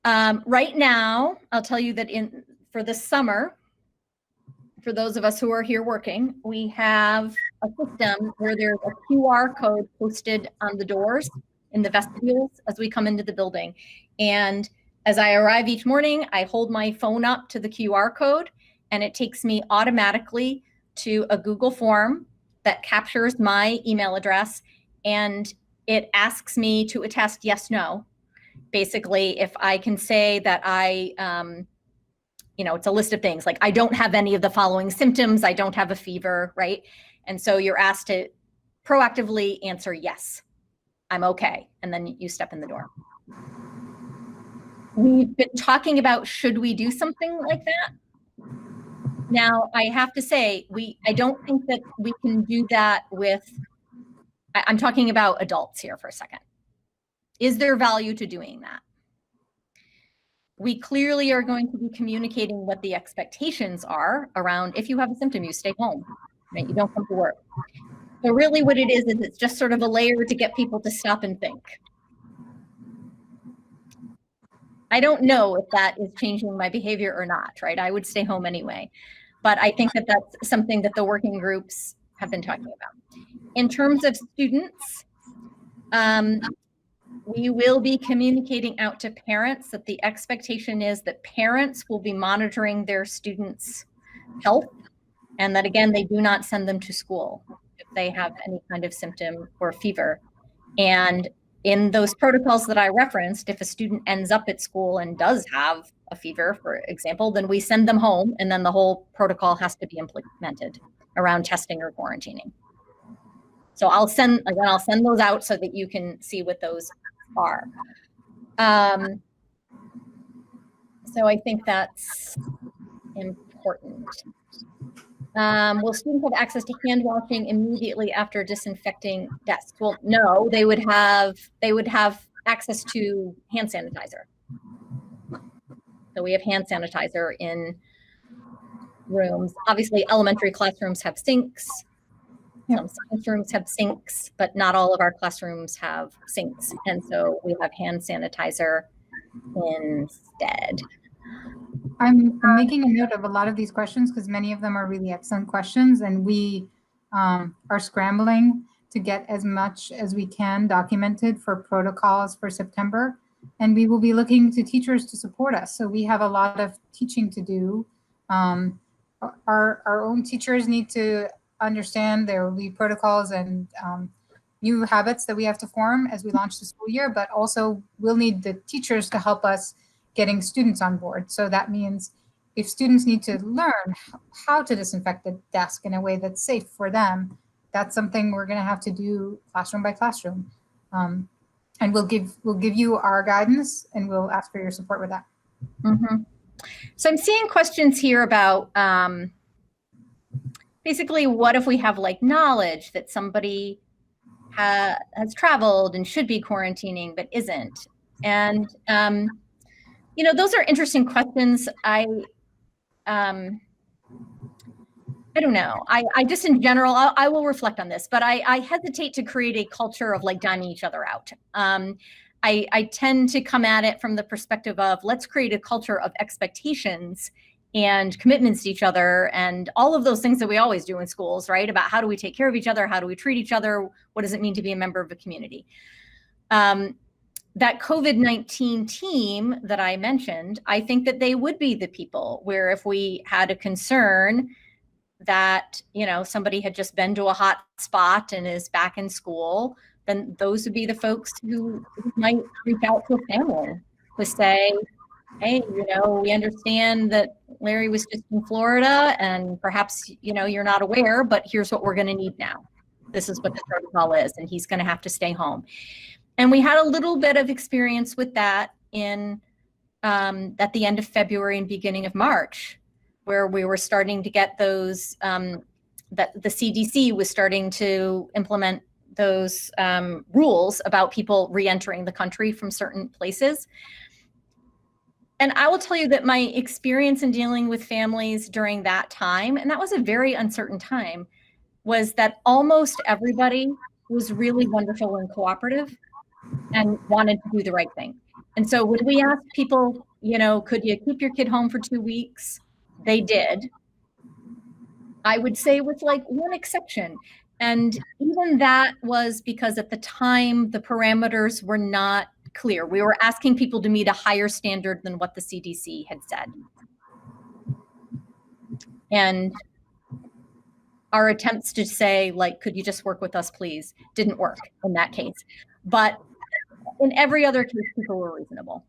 right now, I'll tell you that for the summer, for those of us who are here working, we have a system where there's a QR code posted on the doors in the vestibules as we come into the building. And as I arrive each morning, I hold my phone up to the QR code, and it takes me automatically to a Google form that captures my email address, and it asks me to attest yes, no. Basically, if I can say that it's a list of things like I don't have any of the following symptoms, I don't have a fever, right? And so you're asked to proactively answer yes, I'm okay. And then you step in the door. We've been talking about, should we do something like that? Now, I have to say, I don't think that we can do that with, I'm talking about adults here for a second. Is there value to doing that? We clearly are going to be communicating what the expectations are around, if you have a symptom, you stay home, right? You don't come to work. So really what it is it's just sort of a layer to get people to stop and think. I don't know if that is changing my behavior or not, right? I would stay home anyway. But I think that that's something that the working groups have been talking about. In terms of students, we will be communicating out to parents that the expectation is that parents will be monitoring their students' health, and that, again, they do not send them to school if they have any kind of symptom or fever. And in those protocols that I referenced, if a student ends up at school and does have a fever, for example, then we send them home, and then the whole protocol has to be implemented around testing or quarantining. So I'll send those out so that you can see what those are. So I think that's important. Will students have access to hand washing immediately after disinfecting desks? Well, no, they would have access to hand sanitizer. So we have hand sanitizer in rooms. Obviously, elementary classrooms have sinks. Some science rooms have sinks, but not all of our classrooms have sinks. And so we have hand sanitizer instead. I'm making a note of a lot of these questions because many of them are really excellent questions, and we are scrambling to get as much as we can documented for protocols for September. And we will be looking to teachers to support us. So we have a lot of teaching to do. Our own teachers need to understand there will be protocols and new habits that we have to form as we launch the school year, but also we'll need the teachers to help us getting students on board. So that means if students need to learn how to disinfect the desk in a way that's safe for them, that's something we're going to have to do classroom by classroom. And we'll give you our guidance, and we'll ask for your support with that. Mm-hmm. So I'm seeing questions here about basically, what if we have like knowledge that somebody has traveled and should be quarantining but isn't? And those are interesting questions. I don't know. I just, in general, I will reflect on this, but I hesitate to create a culture of like diming each other out. I tend to come at it from the perspective of, let's create a culture of expectations and commitments to each other and all of those things that we always do in schools, right? About how do we take care of each other? How do we treat each other? What does it mean to be a member of a community? That COVID-19 team that I mentioned, I think that they would be the people where if we had a concern that, somebody had just been to a hot spot and is back in school, then those would be the folks who might reach out to a family to say, hey, we understand that Larry was just in Florida and perhaps, you're not aware, but here's what we're going to need now. This is what the protocol is, and he's going to have to stay home. And we had a little bit of experience with that at the end of February and beginning of March, where we were starting to get those that the CDC was starting to implement those rules about people re-entering the country from certain places. And I will tell you that my experience in dealing with families during that time, and that was a very uncertain time, was that almost everybody was really wonderful and cooperative and wanted to do the right thing. And so when we asked people, could you keep your kid home for 2 weeks? They did. I would say with like one exception. And even that was because at the time, the parameters were not clear. We were asking people to meet a higher standard than what the CDC had said. And our attempts to say, like, could you just work with us, please, didn't work in that case. But in every other case, people were reasonable.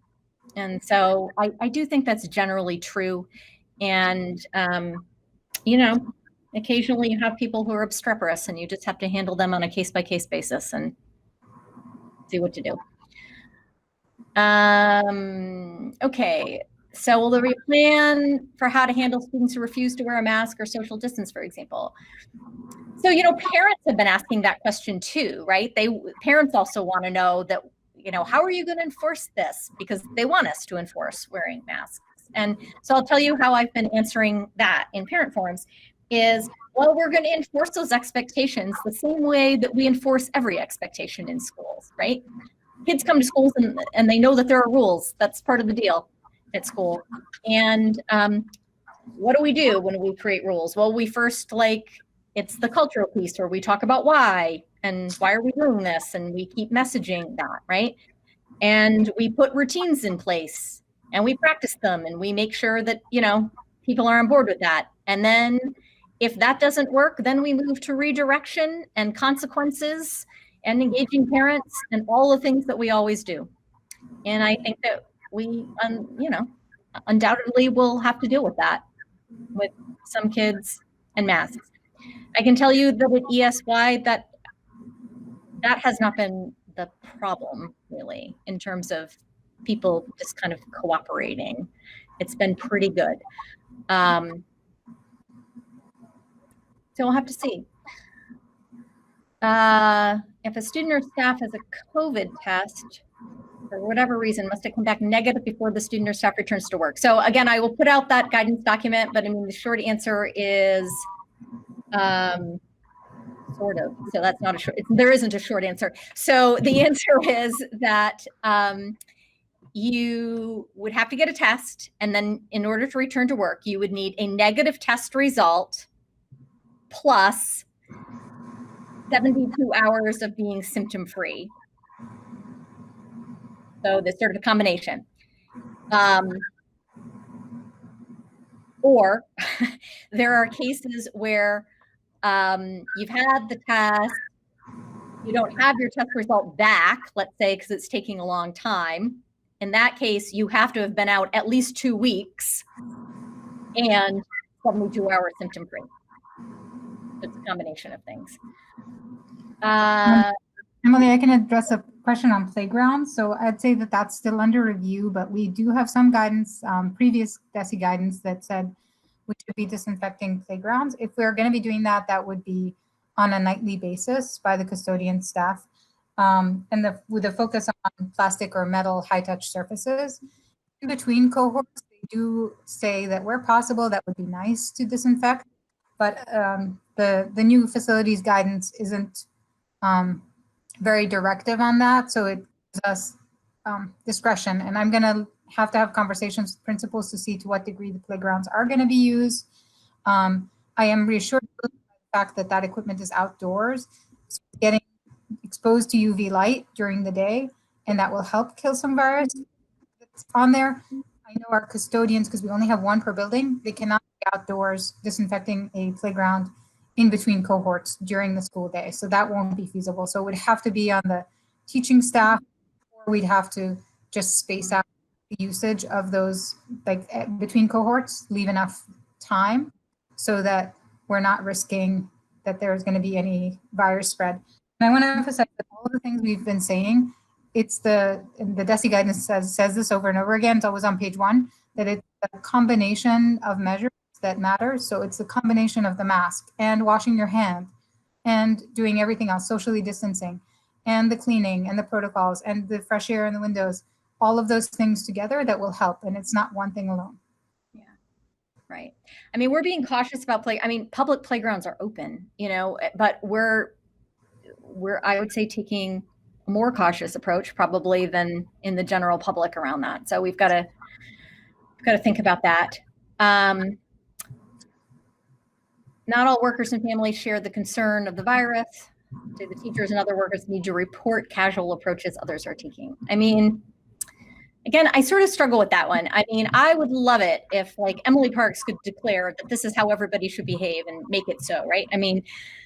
And so I do think that's generally true. And, occasionally you have people who are obstreperous and you just have to handle them on a case-by-case basis and see what to do. Okay, so will there be a plan for how to handle students who refuse to wear a mask or social distance, for example? So, parents have been asking that question too, right? Parents also want to know that, how are you going to enforce this? Because they want us to enforce wearing masks. And so I'll tell you how I've been answering that in parent forums is, well, we're going to enforce those expectations the same way that we enforce every expectation in schools, right? Kids come to schools and they know that there are rules. That's part of the deal at school. And what do we do when we create rules? Well, we first it's the cultural piece where we talk about why and why are we doing this? And we keep messaging that, right? And we put routines in place and we practice them and we make sure that, people are on board with that. And then if that doesn't work, then we move to redirection and consequences and engaging parents and all the things that we always do. And I think that we, undoubtedly will have to deal with that with some kids and masks. I can tell you that at ESY, that has not been the problem really in terms of people just kind of cooperating. It's been pretty good. So we'll have to see. If a student or staff has a COVID test, for whatever reason, must it come back negative before the student or staff returns to work? So again, I will put out that guidance document, but I mean, the short answer is sort of. So that's not a short, there isn't a short answer. So the answer is that you would have to get a test, and then in order to return to work, you would need a negative test result plus 72 hours of being symptom-free. So there's sort of a combination. Or there are cases where you've had the test, you don't have your test result back, let's say, because it's taking a long time. In that case, you have to have been out at least 2 weeks and 72 hours symptom-free. It's a combination of things. Emily, I can address a question on playgrounds. So I'd say that that's still under review, but we do have some guidance, previous DESE guidance that said we should be disinfecting playgrounds. If we're going to be doing that, that would be on a nightly basis by the custodian staff. And with a focus on plastic or metal high-touch surfaces. In between cohorts, they do say that where possible, that would be nice to disinfect. But the new facilities guidance isn't very directive on that, so it gives us discretion. And I'm going to have conversations with principals to see to what degree the playgrounds are going to be used. I am reassured by the fact that that equipment is outdoors, so getting exposed to UV light during the day, and that will help kill some virus that's on there. I know our custodians, because we only have one per building, they cannot be outdoors disinfecting a playground in between cohorts during the school day. So that won't be feasible. So it would have to be on the teaching staff, or we'd have to just space out the usage of those, like between cohorts, leave enough time so that we're not risking that there's going to be any virus spread. And I want to emphasize that all of the things we've been saying, it's the DESE guidance says this over and over again. It's always on page 1, that it's a combination of measures that matters. So it's a combination of the mask and washing your hand and doing everything else, socially distancing and the cleaning and the protocols and the fresh air in the windows, all of those things together that will help. And it's not one thing alone. Yeah, right. I mean, we're being cautious about public playgrounds are open, but we're, I would say, taking a more cautious approach probably than in the general public around that. So we've got to think about that. Not all workers and families share the concern of the virus. Do the teachers and other workers need to report casual approaches others are taking? I mean, again, I sort of struggle with that one. I mean, I would love it if like Emily Parks could declare that this is how everybody should behave and make it so, right? I mean,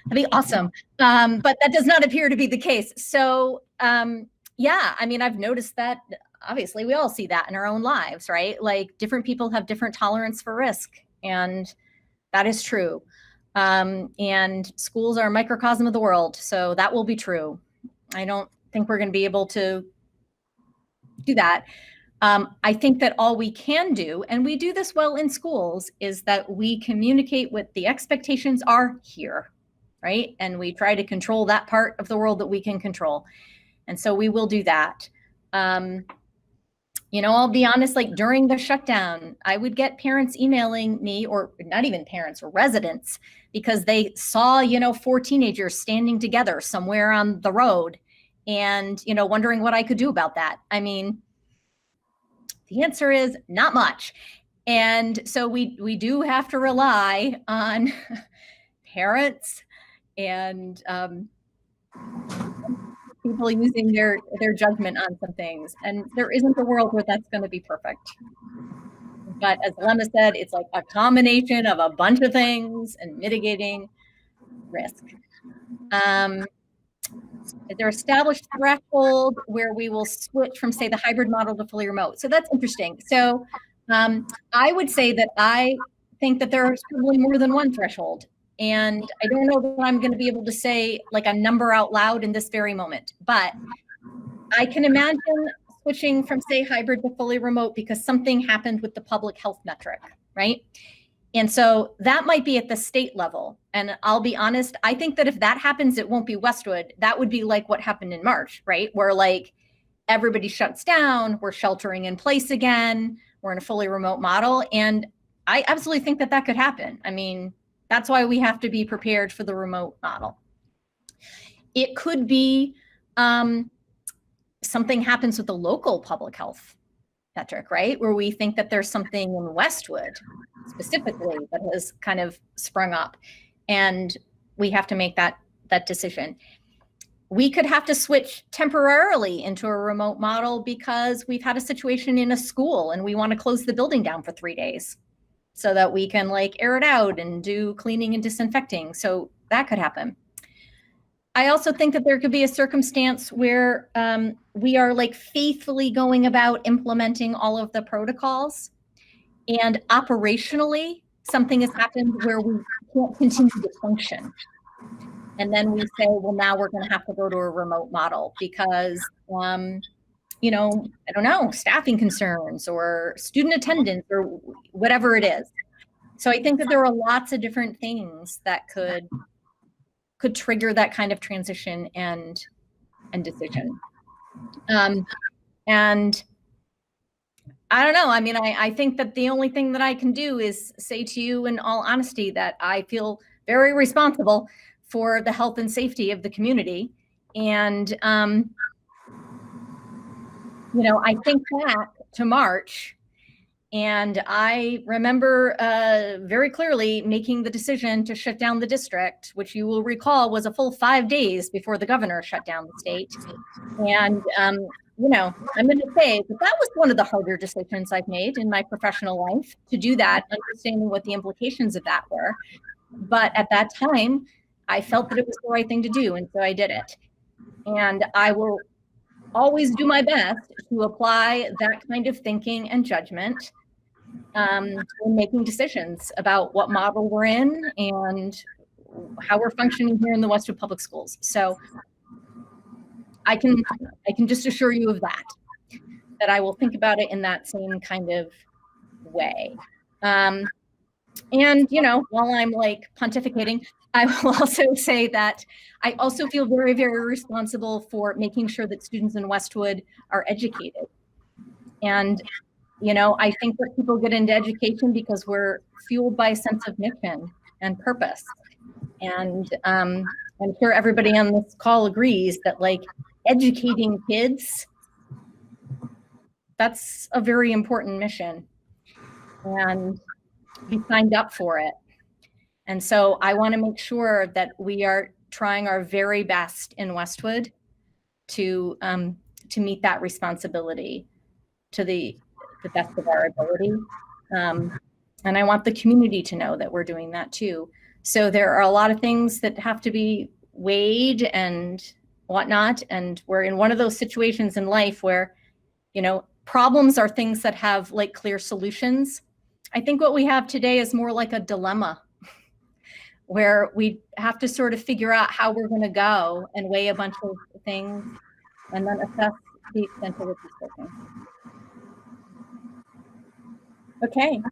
that'd be awesome. But that does not appear to be the case. So yeah, I mean, I've noticed that obviously we all see that in our own lives, right? Like different people have different tolerance for risk, and that is true. And schools are a microcosm of the world, so that will be true. I don't think we're going to be able to do that. I think that all we can do, and we do this well in schools, is that we communicate what the expectations are here, right? And we try to control that part of the world that we can control. And so we will do that. I'll be honest, like during the shutdown, I would get parents emailing me, or not even parents, or residents, because they saw, 4 teenagers standing together somewhere on the road and, wondering what I could do about that. I mean, the answer is not much. And so we do have to rely on parents and people using their judgment on some things. And there isn't a world where that's going to be perfect. But as Lemma said, it's like a combination of a bunch of things and mitigating risk. Is there established threshold where we will switch from, say, the hybrid model to fully remote? So that's interesting. So I would say that I think that there is probably more than one threshold. And I don't know that I'm going to be able to say like a number out loud in this very moment, but I can imagine switching from, say, hybrid to fully remote because something happened with the public health metric, right? And so that might be at the state level. And I'll be honest, I think that if that happens, it won't be Westwood. That would be like what happened in March, right? Where like everybody shuts down, we're sheltering in place again, we're in a fully remote model. And I absolutely think that that could happen. I mean, that's why we have to be prepared for the remote model. It could be something happens with the local public health metric, right? Where we think that there's something in Westwood specifically that has kind of sprung up, and we have to make that decision. We could have to switch temporarily into a remote model because we've had a situation in a school and we want to close the building down for 3 days so that we can like air it out and do cleaning and disinfecting. So that could happen. I also think that there could be a circumstance where we are like faithfully going about implementing all of the protocols, and operationally something has happened where we can't continue to function. And then we say, well, now we're going to have to go to a remote model because, I don't know, staffing concerns or student attendance or whatever it is. So I think that there are lots of different things that could trigger that kind of transition and decision. And I don't know. I mean, I think that the only thing that I can do is say to you in all honesty that I feel very responsible for the health and safety of the community. And, I think back to March, and I remember very clearly making the decision to shut down the district, which you will recall was a full 5 days before the governor shut down the state. And, I'm going to say that was one of the harder decisions I've made in my professional life, to do that, understanding what the implications of that were. But at that time, I felt that it was the right thing to do, and so I did it. And I will always do my best to apply that kind of thinking and judgment in making decisions about what model we're in and how we're functioning here in the Westwood Public Schools. So I can just assure you of that I will think about it in that same kind of way. And, you know, while I'm like pontificating, I will also say that I also feel very, very responsible for making sure that students in Westwood are educated. And, you know, I think that people get into education because we're fueled by a sense of mission and purpose. And I'm sure everybody on this call agrees that like educating kids, that's a very important mission. And we signed up for it. And so I want to make sure that we are trying our very best in Westwood to meet that responsibility to the best of our ability. And I want the community to know that we're doing that too. So there are a lot of things that have to be weighed and whatnot. And we're in one of those situations in life where, you know, problems are things that have like clear solutions. I think what we have today is more like a dilemma where we have to sort of figure out how we're going to go and weigh a bunch of things and then assess the extent of which it's working. Okay,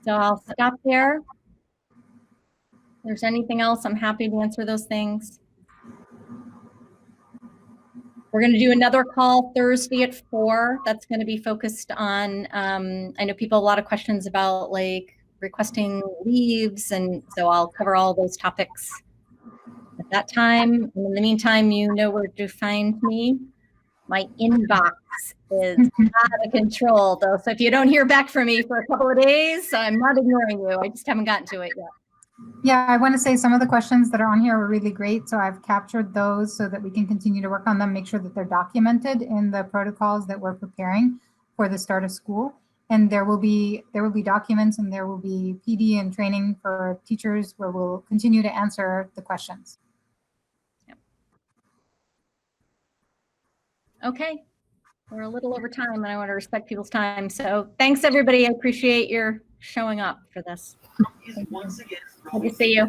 so I'll stop there. If there's anything else, I'm happy to answer those things. We're going to do another call Thursday at 4. That's going to be focused on, I know people have a lot of questions about like requesting leaves, and so I'll cover all those topics at that time. And in the meantime, you know where to find me. My inbox is out of control though, so if you don't hear back from me for a couple of days, I'm not ignoring you. I just haven't gotten to it yet. Yeah, I want to say some of the questions that are on here were really great. So I've captured those so that we can continue to work on them, make sure that they're documented in the protocols that we're preparing for the start of school. And there will be documents and there will be PD and training for teachers where we'll continue to answer the questions. Yep. Okay, we're a little over time and I want to respect people's time. So thanks everybody. I appreciate your showing up for this. Good to see you.